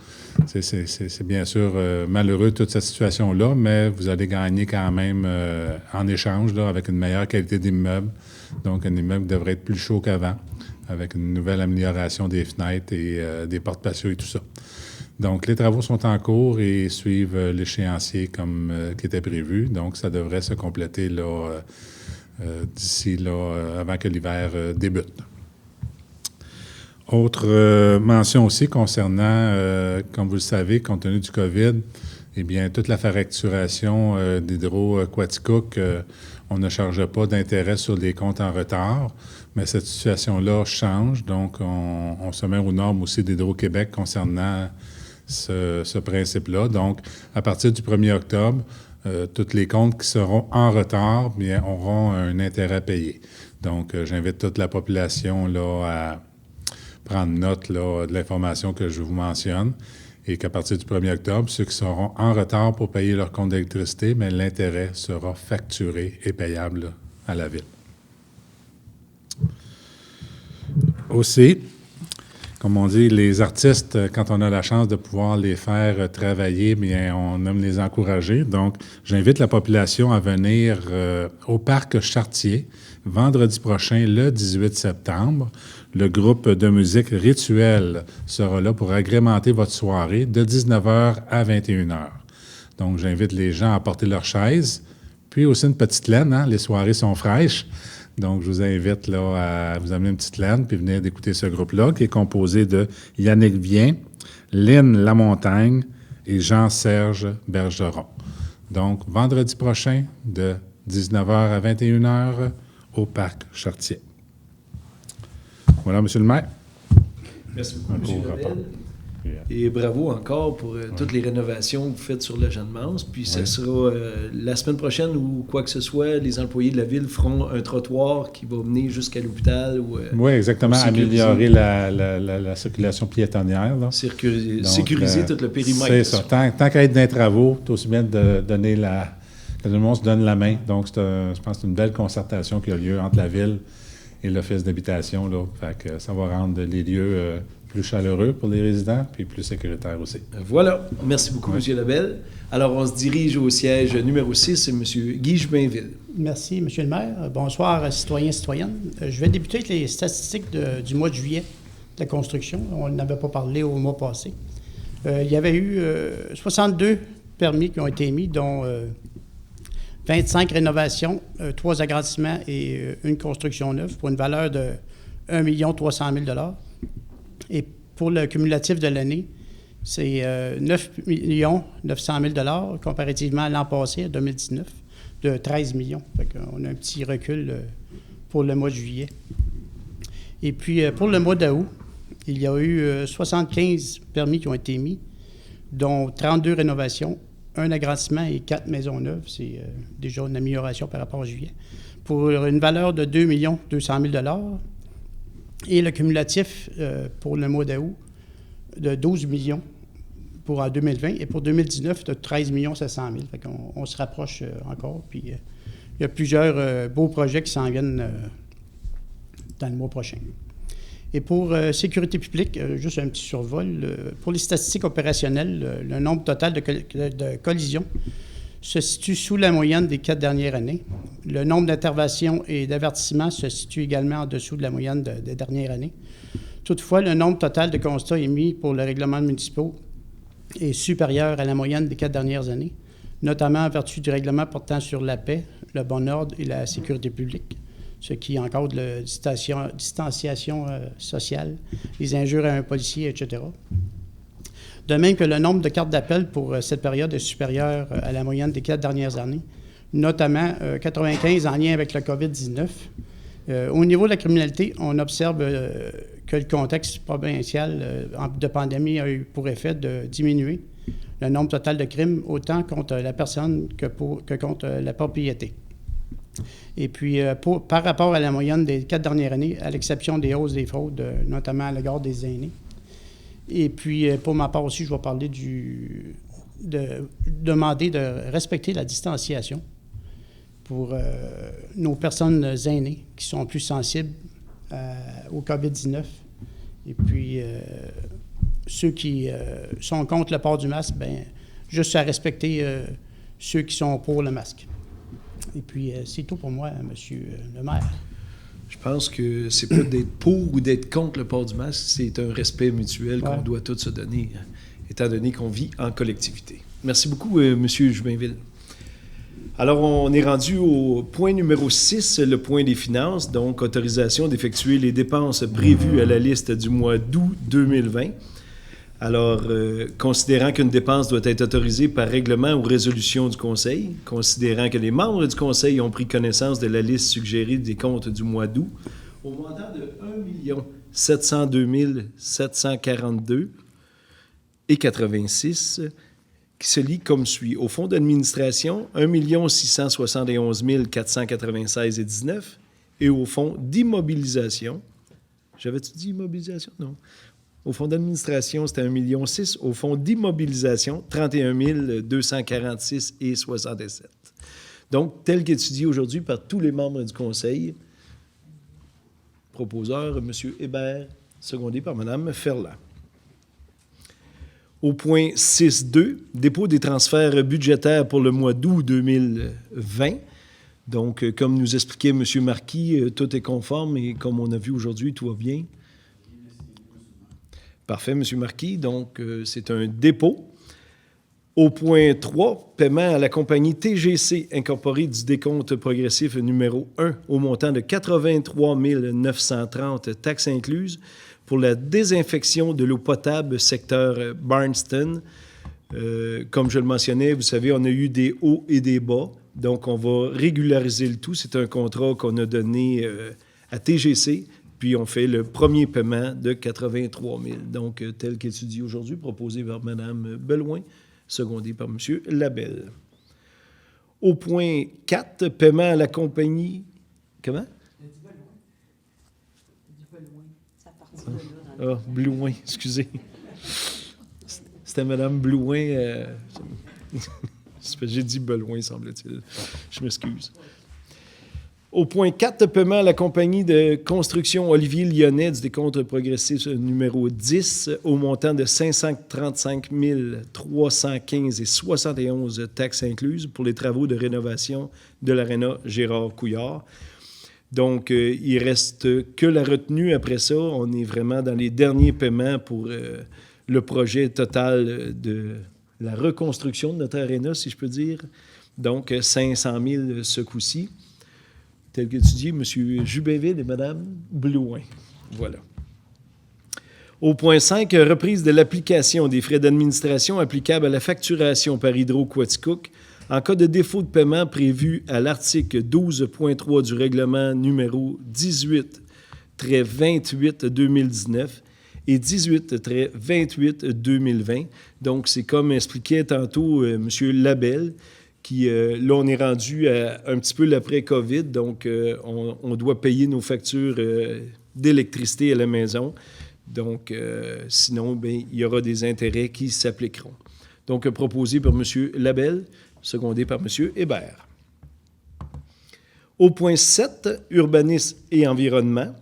C'est bien sûr malheureux toute cette situation-là, mais vous allez gagner quand même en échange là, avec une meilleure qualité d'immeuble. Donc, un immeuble devrait être plus chaud qu'avant, avec une nouvelle amélioration des fenêtres et des portes patio et tout ça. Donc, les travaux sont en cours et suivent l'échéancier comme qui était prévu. Donc, ça devrait se compléter là, d'ici là, avant que l'hiver débute. Autre mention aussi concernant, comme vous le savez, compte tenu du COVID, eh bien, toute la facturation d'Hydro-Quaticook, on ne charge pas d'intérêt sur les comptes en retard, mais cette situation-là change. Donc, on se met aux normes aussi d'Hydro-Québec concernant ce principe-là. Donc, à partir du 1er octobre, tous les comptes qui seront en retard bien, auront un intérêt payé. Donc, j'invite toute la population là, à prendre note là, de l'information que je vous mentionne et qu'à partir du 1er octobre, ceux qui seront en retard pour payer leur compte d'électricité, mais l'intérêt sera facturé et payable là, à la Ville. Aussi, comme on dit, les artistes, quand on a la chance de pouvoir les faire travailler, bien, on aime les encourager. Donc, j'invite la population à venir au Parc Chartier vendredi prochain, le 18 septembre. Le groupe de musique Rituel sera là pour agrémenter votre soirée de 19h à 21h. Donc, j'invite les gens à porter leurs chaises, puis aussi une petite laine, hein? Les soirées sont fraîches. Donc, je vous invite là, à vous amener une petite laine puis venir d'écouter ce groupe-là qui est composé de Yannick Vien, Lynn Lamontagne et Jean-Serge Bergeron. Donc, vendredi prochain, de 19h à 21h au Parc Chartier. Voilà, M. le maire. Merci beaucoup, M. Labelle. Et bravo encore pour toutes les rénovations que vous faites sur le Jeanne-Mance. Puis ça sera la semaine prochaine ou quoi que ce soit, les employés de la ville feront un trottoir qui va mener jusqu'à l'hôpital. Oui, exactement. Améliorer la circulation piétonnière. Là. Sécuriser tout le périmètre. C'est ça. Tant qu'à être dans les travaux, c'est aussi bien de donner que tout le monde se donne la main. Donc, je pense que c'est une belle concertation qui a lieu entre la ville et l'Office d'habitation. Là. Fait que ça va rendre les lieux plus chaleureux pour les résidents, puis plus sécuritaires aussi. Voilà. Merci beaucoup, M. Lebel. Alors, on se dirige au siège numéro 6, M. Guy Jubainville. Merci, M. le maire. Bonsoir, citoyens et citoyennes. Je vais débuter avec les statistiques du mois de juillet de la construction. On n'avait pas parlé au mois passé. Il y avait eu 62 permis qui ont été émis, dont 25 rénovations, 3 agrandissements et une construction neuve pour une valeur de 1 300 000 $. Et pour le cumulatif de l'année, c'est 9 900 000 $ comparativement à l'an passé, à 2019, de 13 millions. Fait qu'on a un petit recul pour le mois de juillet. Et puis, pour le mois d'août, il y a eu 75 permis qui ont été émis, dont 32 rénovations, un agrandissement et 4 maisons neuves. C'est déjà une amélioration par rapport à juillet. Pour une valeur de 2 200 000 $. Et le cumulatif pour le mois d'août de 12 millions pour en 2020 et pour 2019 de 13 700 000. Fait qu'on se rapproche encore. Puis il y a plusieurs beaux projets qui s'en viennent dans le mois prochain. Et pour sécurité publique, juste un petit survol, pour les statistiques opérationnelles, le nombre total de collisions se situe sous la moyenne des 4 dernières années. Le nombre d'interventions et d'avertissements se situe également en dessous de la moyenne des dernières années. Toutefois, le nombre total de constats émis pour le règlement municipal est supérieur à la moyenne des 4 dernières années, notamment en vertu du règlement portant sur la paix, le bon ordre et la sécurité publique, ce qui encadre la distanciation sociale, les injures à un policier, etc. De même que le nombre de cartes d'appel pour cette période est supérieur à la moyenne des 4 dernières années, notamment 95 en lien avec le COVID-19. Au niveau de la criminalité, on observe que le contexte provincial de pandémie a eu pour effet de diminuer le nombre total de crimes, autant contre la personne que contre la propriété. Et puis, par rapport à la moyenne des 4 dernières années, à l'exception des hausses des fraudes, notamment à l'égard des aînés. Et puis, pour ma part aussi, je vais parler de demander de respecter la distanciation pour nos personnes aînées qui sont plus sensibles au COVID-19. Et puis, ceux qui sont contre le port du masque, bien, juste à respecter ceux qui sont pour le masque. Et puis, c'est tout pour moi, Monsieur le maire. Je pense que c'est pas d'être pour ou d'être contre le port du masque, c'est un respect mutuel qu'on doit tous se donner, étant donné qu'on vit en collectivité. Merci beaucoup, M. Jubainville. Alors, on est rendu au point numéro 6, le point des finances, donc autorisation d'effectuer les dépenses prévues à la liste du mois d'août 2020. Alors, considérant qu'une dépense doit être autorisée par règlement ou résolution du Conseil, considérant que les membres du Conseil ont pris connaissance de la liste suggérée des comptes du mois d'août, au montant de 1 702 742,86 qui se lit comme suit. Au fonds d'administration, 1 671 496,19 et au fonds d'immobilisation, j'avais-tu dit immobilisation? Non. Au fonds d'administration, c'était 1,6 million. Au fonds d'immobilisation, 31 246,67. Donc, tel qu'étudié aujourd'hui par tous les membres du Conseil, proposeur, M. Hébert, secondé par Mme Ferland. Au point 6.2, dépôt des transferts budgétaires pour le mois d'août 2020. Donc, comme nous expliquait M. Marquis, tout est conforme et comme on a vu aujourd'hui, tout va bien. Parfait, M. Marquis. Donc, c'est un dépôt. Au point 3, paiement à la compagnie TGC incorporée du décompte progressif numéro 1 au montant de 83 930 taxes incluses pour la désinfection de l'eau potable secteur Barnston. Comme je le mentionnais, vous savez, on a eu des hauts et des bas. Donc, on va régulariser le tout. C'est un contrat qu'on a donné à TGC. Puis, on fait le premier paiement de 83 000. Donc, tel qu'étudié aujourd'hui, proposé par Mme Belouin, secondé par M. Labelle. Au point 4, paiement à la compagnie... Comment? Ah, Blouin, excusez. C'était Mme Blouin. J'ai dit Belouin, semble-t-il. Je m'excuse. Au point 4, paiement à la compagnie de construction Olivier Lyonnais du décompte progressif numéro 10 au montant de 535 315,71 taxes incluses pour les travaux de rénovation de l'aréna Gérard Couillard. Donc, il ne reste que la retenue après ça. On est vraiment dans les derniers paiements pour le projet total de la reconstruction de notre aréna, si je peux dire. Donc, 500 000 ce coup-ci. Tel qu'étudié, M. Jubinville et Mme Blouin. Voilà. Au point 5, reprise de l'application des frais d'administration applicables à la facturation par Hydro-Quaticook en cas de défaut de paiement prévu à l'article 12.3 du règlement numéro 18-28-2019 et 18-28-2020. Donc, c'est comme expliquait tantôt M. Labelle, qui, là, on est rendu à un petit peu l'après-COVID, donc on doit payer nos factures d'électricité à la maison. Donc, sinon, bien, il y aura des intérêts qui s'appliqueront. Donc, proposé par M. Labelle, secondé par M. Hébert. Au point 7, urbanisme et environnement.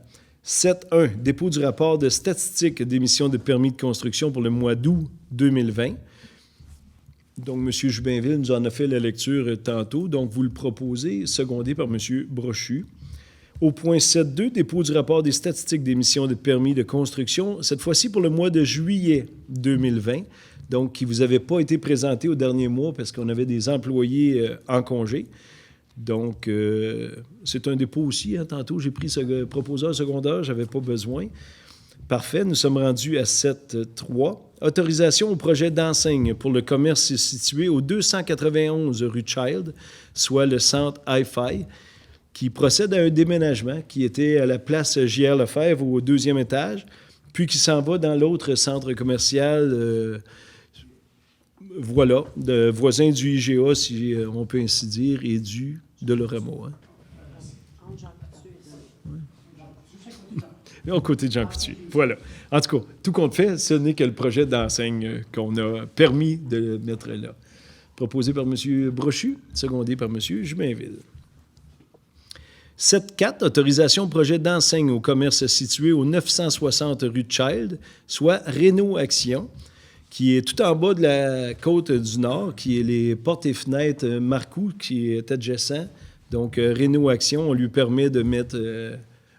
7.1, dépôt du rapport de statistiques d'émission de permis de construction pour le mois d'août 2020. Donc, M. Jubinville nous en a fait la lecture tantôt. Donc, vous le proposez, secondé par M. Brochu. Au point 7.2, dépôt du rapport des statistiques d'émission de permis de construction, cette fois-ci pour le mois de juillet 2020, donc qui ne vous avait pas été présenté au dernier mois parce qu'on avait des employés en congé. Donc, c'est un dépôt aussi. Hein, tantôt, j'ai pris ce proposeur secondaire, je n'avais pas besoin. Parfait, nous sommes rendus à 7.3. Autorisation au projet d'enseigne pour le commerce situé au 291 rue Child, soit le centre Hi-Fi, qui procède à un déménagement qui était à la place J.R. Lefebvre au 2e étage, puis qui s'en va dans l'autre centre commercial, voilà, de voisin du IGA, si on peut ainsi dire, et du Dolorama. Hein? Au côté de Jean Coutu. Voilà. En tout cas, tout compte fait, ce n'est que le projet d'enseigne qu'on a permis de mettre là. Proposé par M. Brochu, secondé par M. Jubinville. 7.4, autorisation projet d'enseigne au commerce situé au 960 rue Child, soit Réno Action, qui est tout en bas de la côte du Nord, qui est les portes et fenêtres Marcoux, qui est adjacent. Donc, Réno Action, on lui permet de mettre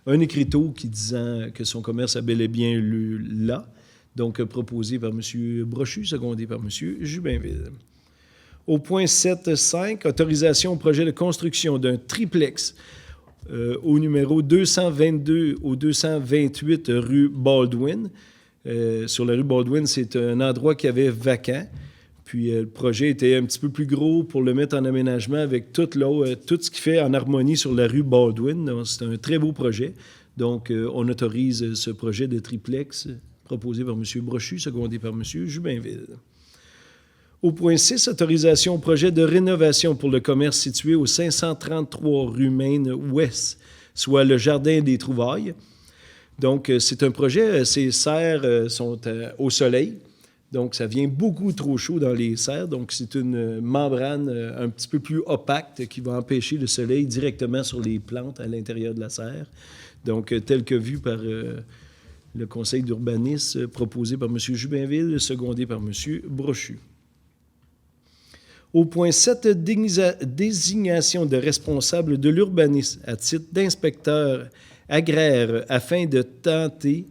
un écriteau qui disant que son commerce a bel et bien lieu là. Donc, proposé par M. Brochu, secondé par M. Jubinville. Au point 7.5, autorisation au projet de construction d'un triplex au numéro 222 au 228 rue Baldwin. Sur la rue Baldwin, c'est un endroit qui avait vacant. Puis le projet était un petit peu plus gros pour le mettre en aménagement avec tout ce qui fait en harmonie sur la rue Baldwin. Donc, c'est un très beau projet. Donc, on autorise ce projet de triplex proposé par M. Brochu, secondé par M. Jubinville. Au point 6, autorisation au projet de rénovation pour le commerce situé au 533 rue Maine-Ouest, soit le Jardin des Trouvailles. Donc, c'est un projet, ces serres sont au soleil. Donc, ça vient beaucoup trop chaud dans les serres. Donc, c'est une membrane un petit peu plus opaque qui va empêcher le soleil directement sur les plantes à l'intérieur de la serre. Donc, tel que vu par le conseil d'urbanisme proposé par M. Jubinville, secondé par M. Brochu. Au point 7, désignation de responsable de l'urbanisme à titre d'inspecteur agraire afin de tenter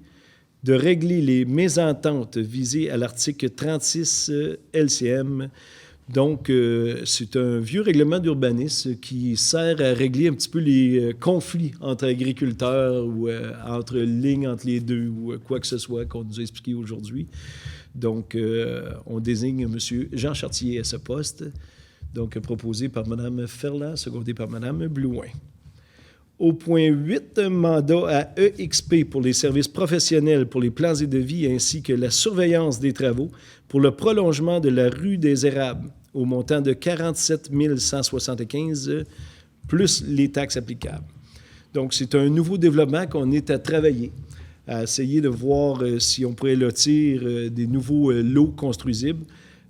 de régler les mésententes visées à l'article 36 LCM. Donc, c'est un vieux règlement d'urbanisme qui sert à régler un petit peu les conflits entre agriculteurs ou entre lignes entre les deux ou quoi que ce soit qu'on nous a expliqué aujourd'hui. Donc, on désigne M. Jean Chartier à ce poste, donc proposé par Mme Ferland, secondé par Mme Blouin. Au point 8, mandat à EXP pour les services professionnels pour les plans et devis ainsi que la surveillance des travaux pour le prolongement de la rue des Érables au montant de 47 175 plus les taxes applicables. Donc, c'est un nouveau développement qu'on est à travailler, à essayer de voir si on pourrait lotir des nouveaux lots construisibles.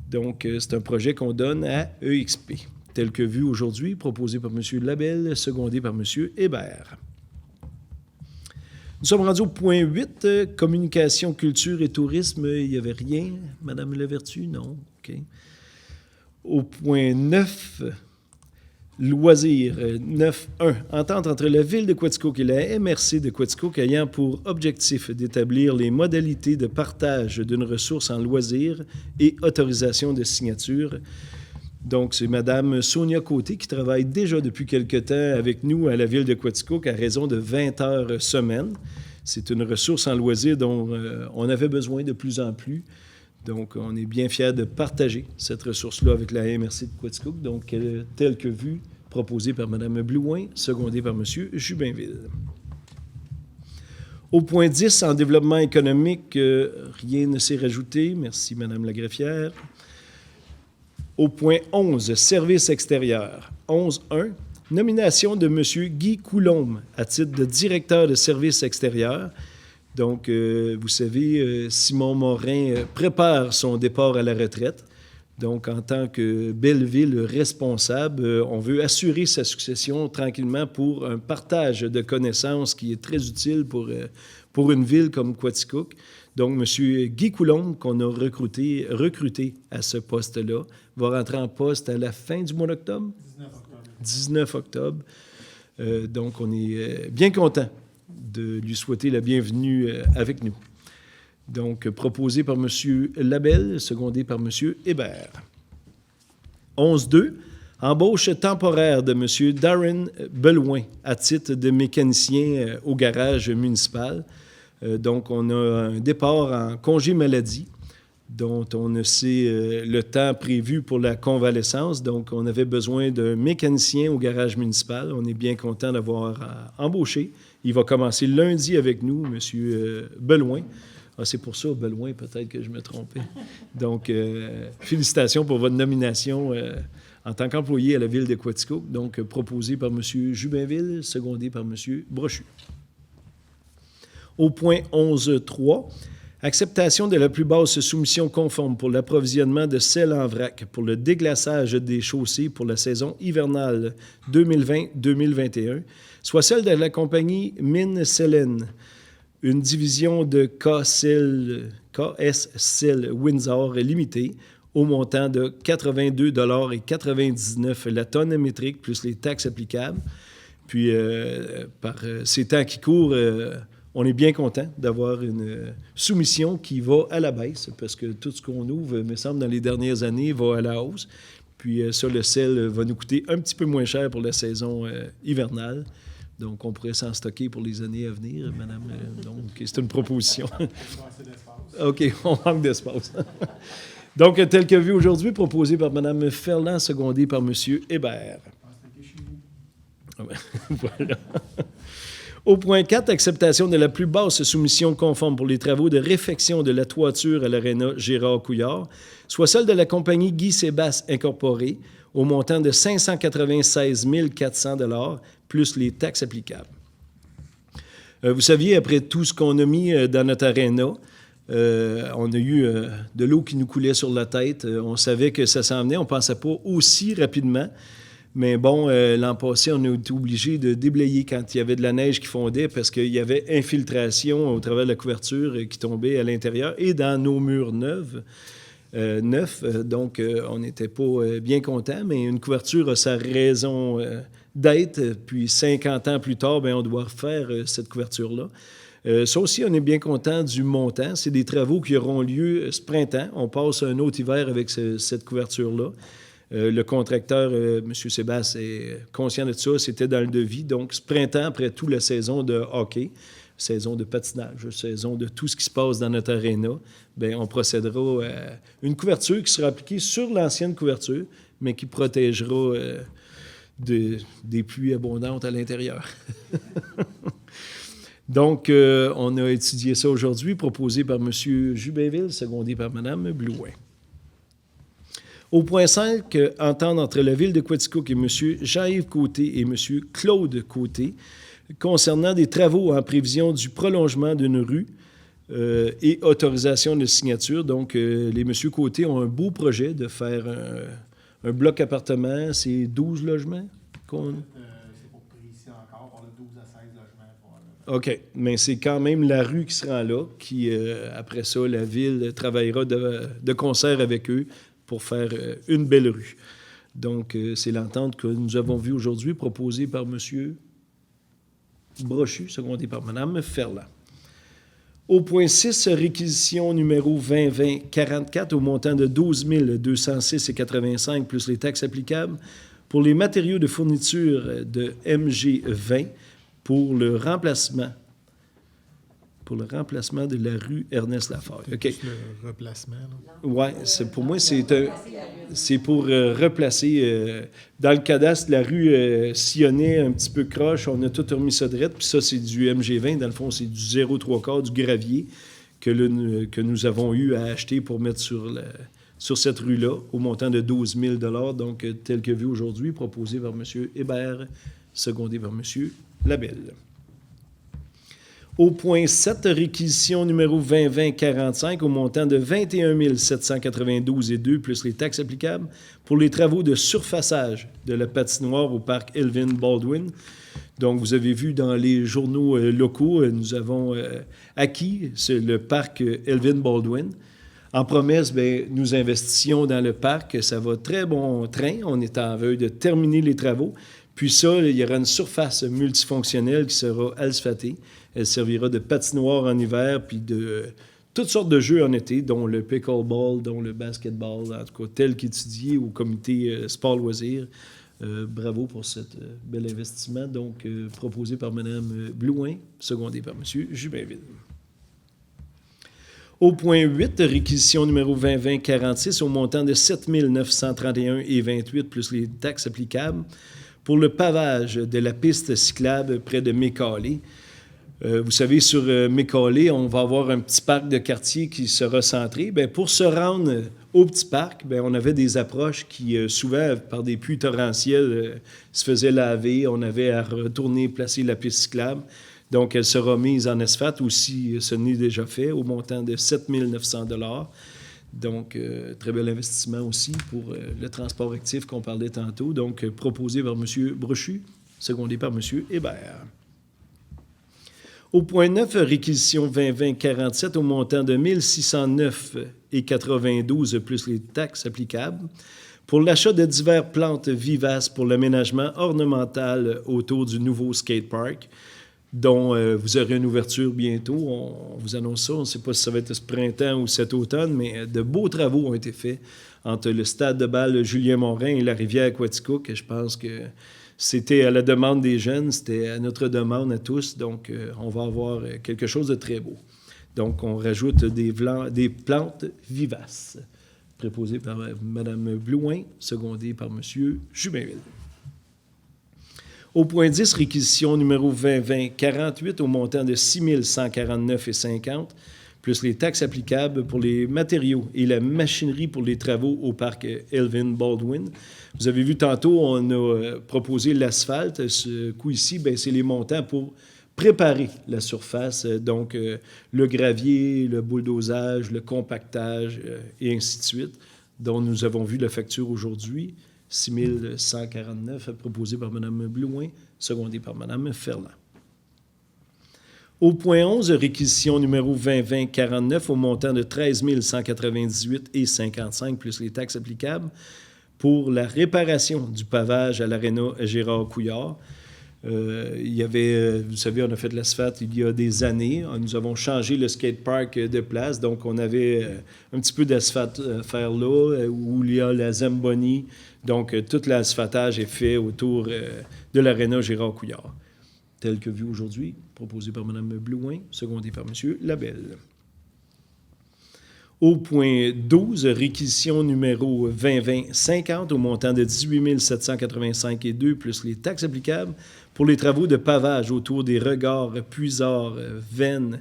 Donc, c'est un projet qu'on donne à EXP, tel que vu aujourd'hui, proposé par M. Labelle, secondé par M. Hébert. Nous sommes rendus au point 8, communication, culture et tourisme. Il n'y avait rien, Mme Levertu? Non. OK. Au point 9, loisirs. 9.1. Entente entre la Ville de Quaticook et la MRC de Quaticook ayant pour objectif d'établir les modalités de partage d'une ressource en loisirs et autorisation de signature. Donc, c'est Mme Sonia Côté qui travaille déjà depuis quelque temps avec nous à la Ville de Quaticook à raison de 20 heures semaine. C'est une ressource en loisirs dont on avait besoin de plus en plus. Donc, on est bien fiers de partager cette ressource-là avec la MRC de Quaticook, donc telle que vue, proposée par Mme Blouin, secondée par M. Jubinville. Au point 10, en développement économique, rien ne s'est rajouté. Merci, Mme la greffière. Au point 11, services extérieurs. 11.1, nomination de M. Guy Coulombe à titre de directeur de services extérieurs. Donc, vous savez, Simon Morin prépare son départ à la retraite. Donc, en tant que Belleville responsable, on veut assurer sa succession tranquillement pour un partage de connaissances qui est très utile pour une ville comme Quaticook. Donc, M. Guy Coulombe, qu'on a recruté à ce poste-là, va rentrer en poste à la fin du mois d'octobre? 19 octobre. Donc, on est bien content de lui souhaiter la bienvenue avec nous. Donc, proposé par M. Labelle, secondé par M. Hébert. 11.2, embauche temporaire de M. Darren Belouin à titre de mécanicien au garage municipal. Donc, on a un départ en congé maladie dont on ne sait le temps prévu pour la convalescence. Donc, on avait besoin d'un mécanicien au garage municipal. On est bien content d'avoir embauché. Il va commencer lundi avec nous, M. Belouin. Ah, c'est pour ça, Belouin, peut-être que je me trompais. Donc, félicitations pour votre nomination en tant qu'employé à la Ville de Quaticook. Donc, proposé par M. Jubinville, secondé par M. Brochu. Au point 11.3, acceptation de la plus basse soumission conforme pour l'approvisionnement de sel en vrac pour le déglaçage des chaussées pour la saison hivernale 2020-2021, soit celle de la compagnie Mines Selen, une division de KS Cell Windsor Limité, au montant de 82,99 $ la tonne métrique, plus les taxes applicables. Puis, par ces temps qui courent, on est bien content d'avoir une soumission qui va à la baisse, parce que tout ce qu'on ouvre, me semble, dans les dernières années, va à la hausse. Puis ça, le sel va nous coûter un petit peu moins cher pour la saison hivernale. Donc, on pourrait s'en stocker pour les années à venir, madame. Donc, c'est une proposition. OK, on manque d'espace. Donc, tel que vu aujourd'hui, proposé par mme Ferland, secondé par M. Hébert. Voilà. Au point 4, acceptation de la plus basse soumission conforme pour les travaux de réfection de la toiture à l'aréna Gérard Couillard, soit celle de la compagnie Guy Sébastien Incorporée, au montant de 596 400 $ plus les taxes applicables. Vous saviez, après tout ce qu'on a mis dans notre aréna, on a eu de l'eau qui nous coulait sur la tête. On savait que ça s'en venait. On ne pensait pas aussi rapidement. Mais bon, l'an passé, on a été obligé de déblayer quand il y avait de la neige qui fondait parce qu'il y avait infiltration au travers de la couverture qui tombait à l'intérieur et dans nos murs neufs. Donc, on n'était pas bien contents, mais une couverture a sa raison d'être. Puis 50 ans plus tard, bien, on doit refaire cette couverture-là. Ça aussi, on est bien content du montant. C'est des travaux qui auront lieu ce printemps. On passe un autre hiver avec cette couverture-là. Le contracteur, M. Sébastien, est conscient de ça. C'était dans le devis. Donc, ce printemps, après toute la saison de hockey, saison de patinage, saison de tout ce qui se passe dans notre aréna, bien, on procédera à une couverture qui sera appliquée sur l'ancienne couverture, mais qui protégera des pluies abondantes à l'intérieur. Donc, on a étudié ça aujourd'hui, proposé par M. Jubinville, secondé par Mme Blouin. Au point 5, entente entre la Ville de Quaticook et M. Jean-Yves Côté et M. Claude Côté concernant des travaux en prévision du prolongement d'une rue et autorisation de signature. Donc, les M. Côté ont un beau projet de faire un bloc appartement. C'est 12 logements qu'on... C'est pour prix ici encore, pour le 12 à 16 logements. OK, mais c'est quand même la rue qui sera là, qui, après ça, la Ville travaillera de concert avec eux pour faire une belle rue. Donc, c'est l'entente que nous avons vue aujourd'hui, proposée par M. Brochu, secondé par Mme Ferland. Au point 6, réquisition numéro 2020-44 au montant de 12 206,85 plus les taxes applicables pour les matériaux de fourniture de MG20 pour le remplacement de la rue Ernest Laforge. OK. Le replacement. Oui, pour moi, c'est pour replacer. Dans le cadastre, la rue sillonnait un petit peu croche. On a tout remis ça drette. Puis ça, c'est du MG20. Dans le fond, c'est du 0,3 du gravier que nous avons eu à acheter pour mettre sur cette rue-là, au montant de 12 000 $, donc tel que vu aujourd'hui, proposé par M. Hébert, secondé par M. Labelle. Au point 7, réquisition numéro 2020-45 au montant de 21 792,2 plus les taxes applicables pour les travaux de surfaçage de la patinoire au parc Elvin Baldwin. Donc, vous avez vu dans les journaux locaux, nous avons acquis le parc Elvin Baldwin. En promesse, bien, nous investissions dans le parc. Ça va très bon train. On est en vue de terminer les travaux. Puis ça, il y aura une surface multifonctionnelle qui sera asphaltée. Elle servira de patinoire en hiver, puis de toutes sortes de jeux en été, dont le pickleball, dont le basketball, en tout cas tel qu'étudié au comité sport-loisirs. Bravo pour ce bel investissement, donc proposé par Mme Blouin, secondé par M. Jubinville. Au point 8, réquisition numéro 2020-46 au montant de 7 931,28 plus les taxes applicables pour le pavage de la piste cyclable près de Mécalé. Vous savez, sur Mécalé, on va avoir un petit parc de quartier qui sera centré. Bien, pour se rendre au petit parc, bien, on avait des approches qui, souvent, par des pluies torrentielles, se faisaient laver. On avait à retourner placer la piste cyclable. Donc, elle sera mise en asphalte aussi, ce n'est déjà fait, au montant de 7 900 $. Donc, très bel investissement aussi pour le transport actif qu'on parlait tantôt. Donc, proposé par M. Brochu, secondé par M. Hébert. Au point 9, réquisition 2020-47 au montant de 1 609,92 plus les taxes applicables pour l'achat de diverses plantes vivaces pour l'aménagement ornemental autour du nouveau skatepark, dont vous aurez une ouverture bientôt. On vous annonce ça. On ne sait pas si ça va être ce printemps ou cet automne, mais de beaux travaux ont été faits entre le stade de balle Julien-Morin et la rivière Quaticook. Je pense que c'était à la demande des jeunes, c'était à notre demande à tous. Donc, on va avoir quelque chose de très beau. Donc, on rajoute des plantes vivaces, préposées par Mme Blouin, secondée par M. Jubinville. Au point 10, réquisition numéro 2020-48 au montant de 6 149,50 plus les taxes applicables pour les matériaux et la machinerie pour les travaux au parc Elvin Baldwin. Vous avez vu tantôt, on a proposé l'asphalte. Ce coup-ci, bien, c'est les montants pour préparer la surface, donc le gravier, le bulldozage, le compactage et ainsi de suite, dont nous avons vu la facture aujourd'hui, 6 149, proposée par Mme Blouin, secondée par Mme Ferland. Au point 11, réquisition numéro 2020-49 au montant de 13 198,55 plus les taxes applicables pour la réparation du pavage à l'aréna Gérard Couillard. Il y avait, vous savez, on a fait de l'asphalte il y a des années. Nous avons changé le skatepark de place, donc on avait un petit peu d'asphalte à faire là, où il y a la Zamboni. Donc, tout l'asphaltage est fait autour de l'aréna Gérard Couillard, tel que vu aujourd'hui, proposé par Mme Blouin, secondé par M. Labelle. Au point 12, réquisition numéro 2020-50 au montant de 18 785,2 plus les taxes applicables pour les travaux de pavage autour des regards Puisard-Vennes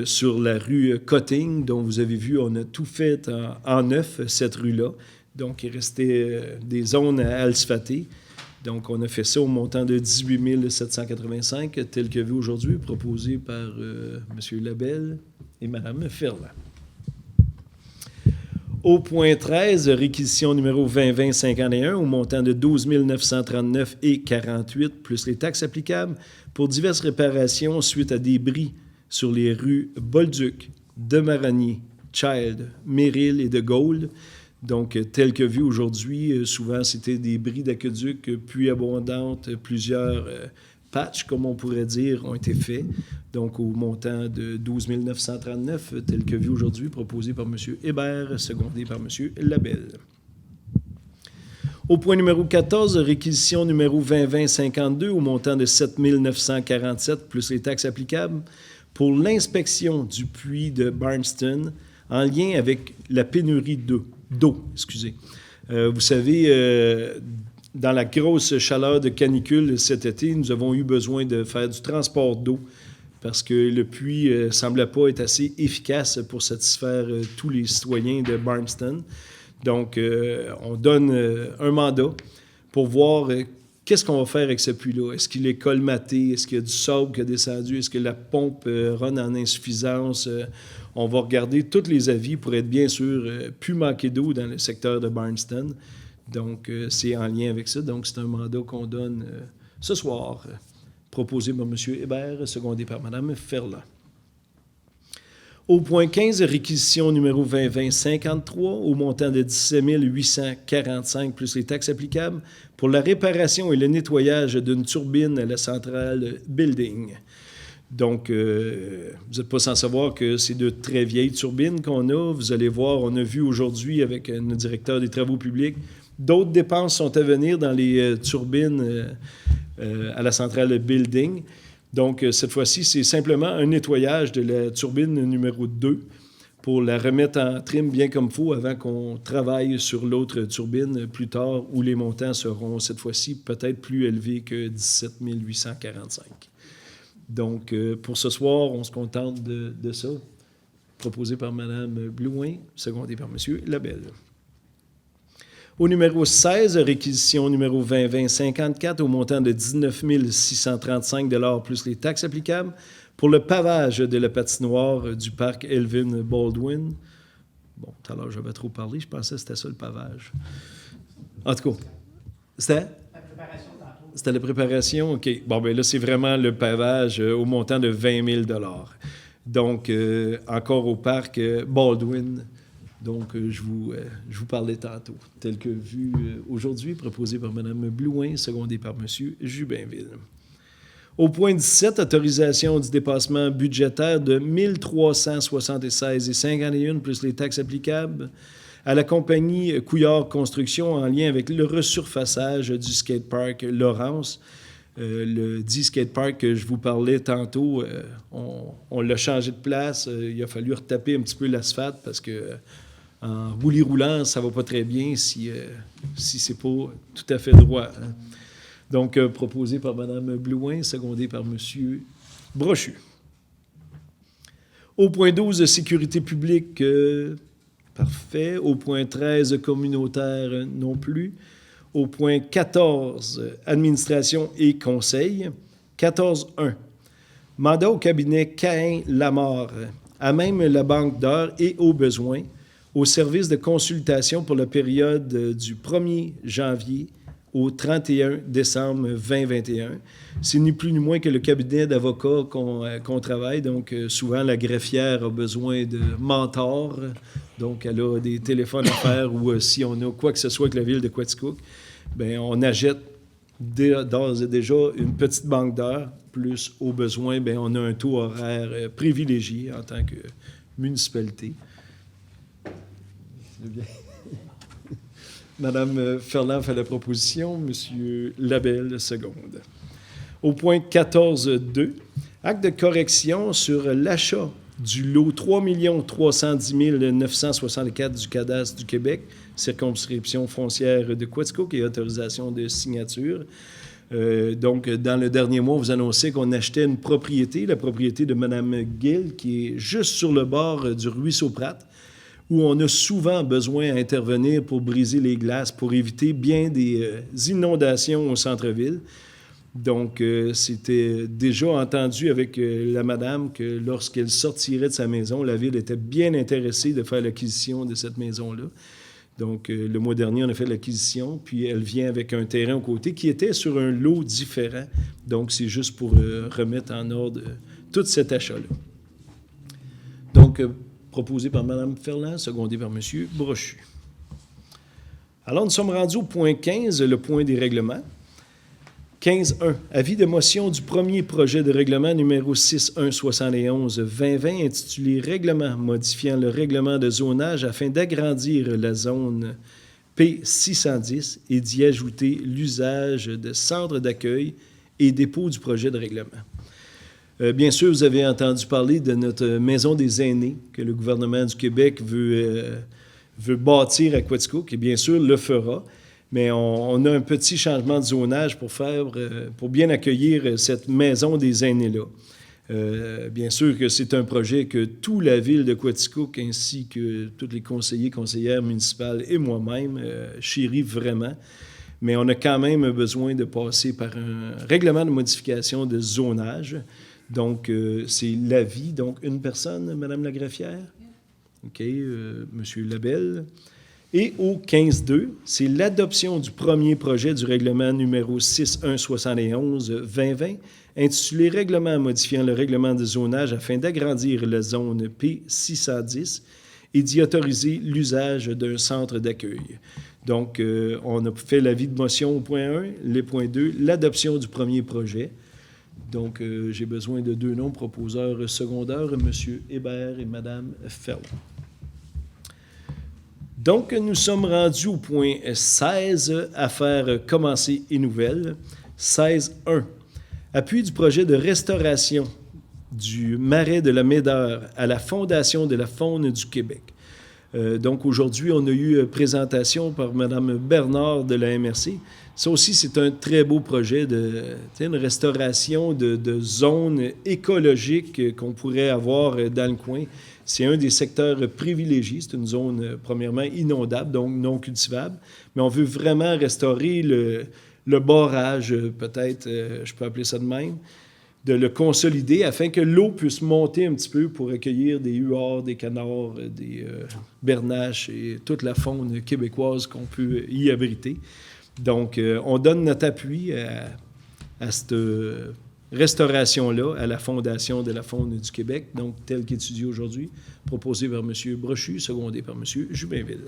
sur la rue Cotting, dont vous avez vu, on a tout fait en neuf, cette rue-là. Donc, il restait des zones à asphalter. Donc, on a fait ça au montant de 18 785, tel que vu aujourd'hui, proposé par M. Labelle et Mme Ferland. Au point 13, réquisition numéro 2020-51 au montant de 12 939,48 plus les taxes applicables pour diverses réparations suite à des bris sur les rues Bolduc, de Maragny, Child, Merrill et de Gaulle. Donc, tel que vu aujourd'hui, souvent c'était des bris d'aqueduc, pluie abondante, plusieurs patchs, comme on pourrait dire, ont été faits. Donc, au montant de 12 939, tel que vu aujourd'hui, proposé par M. Hébert, secondé par M. Labelle. Au point numéro 14, réquisition numéro 2020-52 au montant de 7 947 plus les taxes applicables pour l'inspection du puits de Barnston en lien avec la pénurie d'eau. Vous savez, dans la grosse chaleur de canicule cet été, nous avons eu besoin de faire du transport d'eau parce que le puits ne semblait pas être assez efficace pour satisfaire tous les citoyens de Barnston. Donc, on donne un mandat pour voir qu'est-ce qu'on va faire avec ce puits-là. Est-ce qu'il est colmaté? Est-ce qu'il y a du sable qui a descendu? Est-ce que la pompe run en insuffisance? On va regarder tous les avis pour être bien sûr plus manquer d'eau dans le secteur de Barnston. Donc, c'est en lien avec ça. Donc, c'est un mandat qu'on donne ce soir, proposé par M. Hébert, secondé par Mme Ferland. Au point 15, réquisition numéro 2020-53 au montant de 17 845 plus les taxes applicables pour la réparation et le nettoyage d'une turbine à la centrale Building. Donc, vous n'êtes pas sans savoir que c'est de très vieilles turbines qu'on a. Vous allez voir, on a vu aujourd'hui avec notre directeur des travaux publics, d'autres dépenses sont à venir dans les turbines à la centrale Building. Donc, cette fois-ci, c'est simplement un nettoyage de la turbine numéro 2 pour la remettre en trim bien comme il faut avant qu'on travaille sur l'autre turbine plus tard où les montants seront cette fois-ci peut-être plus élevés que 17 845. Donc, pour ce soir, on se contente de ça, proposé par Mme Blouin, secondé par M. Labelle. Au numéro 16, réquisition numéro 2020-54 au montant de 19 635 $ plus les taxes applicables pour le pavage de la patinoire du parc Elvin Baldwin. Bon, tout à l'heure, j'avais trop parlé. Je pensais que c'était ça, le pavage. En tout cas, c'était? La préparation tantôt. C'était la préparation? OK. Bon, bien là, c'est vraiment le pavage au montant de 20 000 $. Donc, encore au parc Baldwin. Donc, je vous parlais tantôt, tel que vu aujourd'hui, proposé par Mme Blouin, secondé par M. Jubinville. Au point 17, autorisation du dépassement budgétaire de 1 376,51 plus les taxes applicables à la compagnie Couillard Construction en lien avec le resurfaçage du skatepark Laurence. Le dit skatepark que je vous parlais tantôt, on l'a changé de place. Il a fallu retaper un petit peu l'asphalte parce que en roulis roulant, ça ne va pas très bien si ce n'est pas tout à fait droit. Hein. Donc, proposé par Mme Blouin, secondé par M. Brochu. Au point 12, sécurité publique, parfait. Au point 13, communautaire, non plus. Au point 14, administration et conseil. 14.1, mandat au cabinet Cahin-Lamarre, à même la banque d'heures et aux besoins, au service de consultation pour la période du 1er janvier au 31 décembre 2021. C'est ni plus ni moins que le cabinet d'avocats qu'on travaille. Donc, souvent, la greffière a besoin de mentors. Donc, elle a des téléphones à faire ou si on a quoi que ce soit avec la ville de Quaticook, bien, on achète d'ores et déjà une petite banque d'heures, plus au besoin, bien, on a un taux horaire privilégié en tant que municipalité. Bien. Mme Ferland fait la proposition, M. Labelle seconde. Au point 14.2, acte de correction sur l'achat du lot 3 310 964 du cadastre du Québec, circonscription foncière de Quaticook et autorisation de signature. Donc, dans le dernier mois, on vous annonçait qu'on achetait une propriété, la propriété de Mme Gill, qui est juste sur le bord du ruisseau Pratt, où on a souvent besoin d'intervenir pour briser les glaces, pour éviter bien des inondations au centre-ville. Donc, c'était déjà entendu avec la madame que lorsqu'elle sortirait de sa maison, la ville était bien intéressée de faire l'acquisition de cette maison-là. Donc, le mois dernier, on a fait l'acquisition, puis elle vient avec un terrain aux côtés qui était sur un lot différent. Donc, c'est juste pour remettre en ordre tout cet achat-là. Donc, proposé par Mme Ferland, secondé par M. Brochu. Alors, nous sommes rendus au point 15, le point des règlements. 15.1. Avis de motion du premier projet de règlement numéro 6171-2020 intitulé « Règlement modifiant le règlement de zonage afin d'agrandir la zone P610 et d'y ajouter l'usage de centres d'accueil et dépôt du projet de règlement. » Bien sûr, vous avez entendu parler de notre maison des aînés que le gouvernement du Québec veut bâtir à Quaticook et bien sûr le fera. Mais on a un petit changement de zonage pour bien accueillir cette maison des aînés-là. Bien sûr que c'est un projet que toute la ville de Quaticook ainsi que tous les conseillers, conseillères municipales et moi-même chérit vraiment. Mais on a quand même besoin de passer par un règlement de modification de zonage. Donc, c'est l'avis. Donc, une personne, Mme Lagraffière? OK, M. Labelle. Et au 15.2, c'est l'adoption du premier projet du règlement numéro 6171-2020, intitulé « Règlement modifiant le règlement de zonage afin d'agrandir la zone P610 et d'y autoriser l'usage d'un centre d'accueil. » Donc, on a fait l'avis de motion au point 1, le point 2, l'adoption du premier projet. Donc, j'ai besoin de 2 noms proposeurs secondaires, M. Hébert et Mme Ferland. Donc, nous sommes rendus au point 16, affaires commencées et nouvelles. 16.1. Appui du projet de restauration du marais de la Médère à la Fondation de la faune du Québec. Donc, aujourd'hui, on a eu présentation par Mme Bernard de la MRC. Ça aussi, c'est un très beau projet une restauration de zones écologiques qu'on pourrait avoir dans le coin. C'est un des secteurs privilégiés. C'est une zone, premièrement, inondable, donc non cultivable. Mais on veut vraiment restaurer le barrage, peut-être, je peux appeler ça de même, de le consolider afin que l'eau puisse monter un petit peu pour accueillir des huards, des canards, des bernaches et toute la faune québécoise qu'on peut y abriter. Donc, on donne notre appui à cette restauration-là, à la Fondation de la faune du Québec, donc telle qu'étudiée aujourd'hui, proposée par M. Brochu, secondée par M. Jubinville.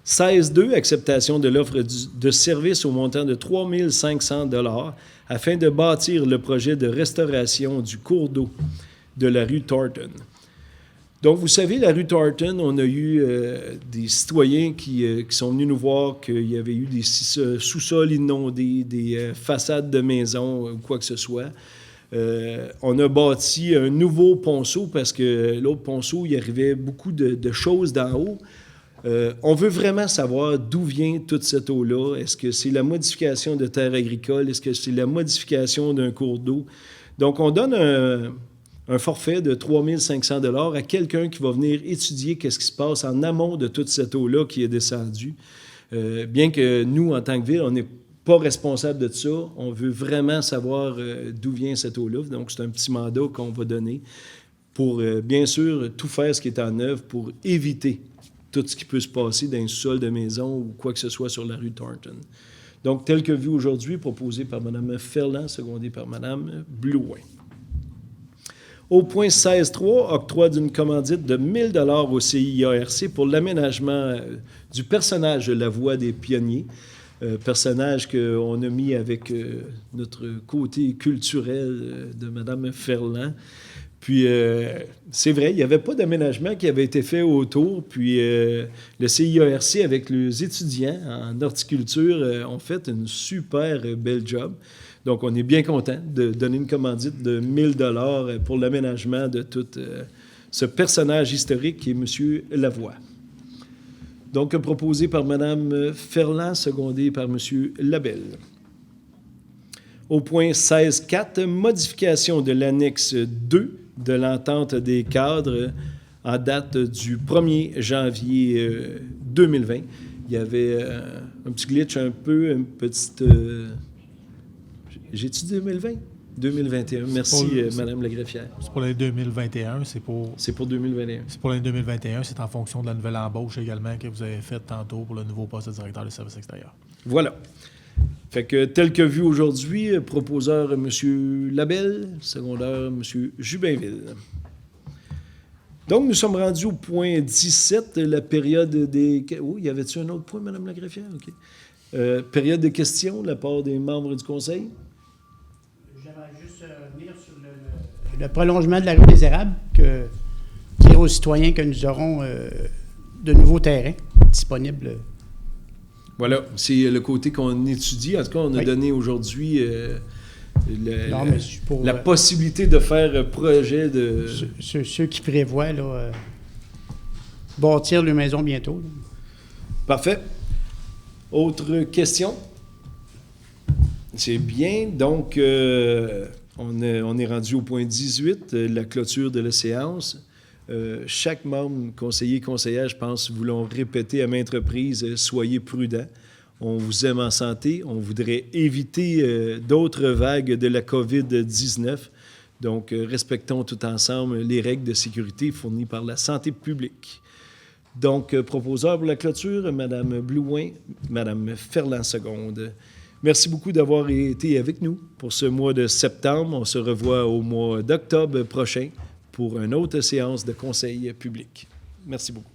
16.2, acceptation de l'offre de service au montant de 3 500 $ afin de bâtir le projet de restauration du cours d'eau de la rue Thornton. Donc, vous savez, la rue Thornton, on a eu des citoyens qui sont venus nous voir qu'il y avait eu des sous-sols inondés, des façades de maisons ou quoi que ce soit. On a bâti un nouveau ponceau parce que l'autre ponceau, il arrivait beaucoup de choses d'en haut. On veut vraiment savoir d'où vient toute cette eau-là. Est-ce que c'est la modification de terres agricoles? Est-ce que c'est la modification d'un cours d'eau? Donc, on donne un forfait de 3 500 $ à quelqu'un qui va venir étudier qu'est-ce qui se passe en amont de toute cette eau-là qui est descendue. Bien que nous, en tant que ville, on n'est pas responsable de ça, on veut vraiment savoir d'où vient cette eau-là. Donc, c'est un petit mandat qu'on va donner pour, bien sûr, tout faire ce qui est en œuvre pour éviter tout ce qui peut se passer dans un sous-sol de maison ou quoi que ce soit sur la rue Thornton. Donc, tel que vu aujourd'hui, proposé par Mme Ferland, secondé par Mme Blouin. Au point 16.3, octroi d'une commandite de 1 000 $ au CIARC pour l'aménagement du personnage de la Voix des pionniers, personnage qu'on a mis avec notre côté culturel de Mme Ferland. Puis, c'est vrai, il n'y avait pas d'aménagement qui avait été fait autour. Puis, le CIARC, avec les étudiants en horticulture, ont fait une super belle job. Donc, on est bien content de donner une commandite de 1 000 $ pour l'aménagement de tout ce personnage historique qui est M. Lavoie. Donc, proposé par Mme Ferland, secondé par M. Labelle. Au point 16.4, modification de l'annexe 2 de l'entente des cadres en date du 1er janvier 2020. Il y avait un petit glitch un peu, une petite... J'ai-tu 2020? 2021. Merci, Mme la greffière. C'est pour l'année 2021, C'est pour 2021. C'est pour l'année 2021, c'est en fonction de la nouvelle embauche également que vous avez faite tantôt pour le nouveau poste de directeur des services extérieurs. Voilà. Fait que, tel que vu aujourd'hui, proposeur M. Labelle, secondaire M. Jubinville. Donc, nous sommes rendus au point 17, la période des... Oh, y avait-tu un autre point, Mme la greffière? OK. Période de questions de la part des membres du Conseil. J'aimerais juste revenir sur le prolongement de la rue des Érables, qui est aux citoyens que nous aurons de nouveaux terrains disponibles. Voilà, c'est le côté qu'on étudie. En tout cas, on a donné aujourd'hui la possibilité de faire projet de... Ceux qui prévoient bâtir leur maison bientôt. Là. Parfait. Autre question? C'est bien. Donc, on est rendu au point 18, la clôture de la séance. Chaque membre, conseiller, conseillère, je pense, vous l'ont répété à maintes reprises, soyez prudents. On vous aime en santé. On voudrait éviter d'autres vagues de la COVID-19. Donc, respectons tout ensemble les règles de sécurité fournies par la santé publique. Donc, proposeur pour la clôture, Mme Blouin, Mme Ferland-Seconde. Merci beaucoup d'avoir été avec nous pour ce mois de septembre. On se revoit au mois d'octobre prochain pour une autre séance de conseil public. Merci beaucoup.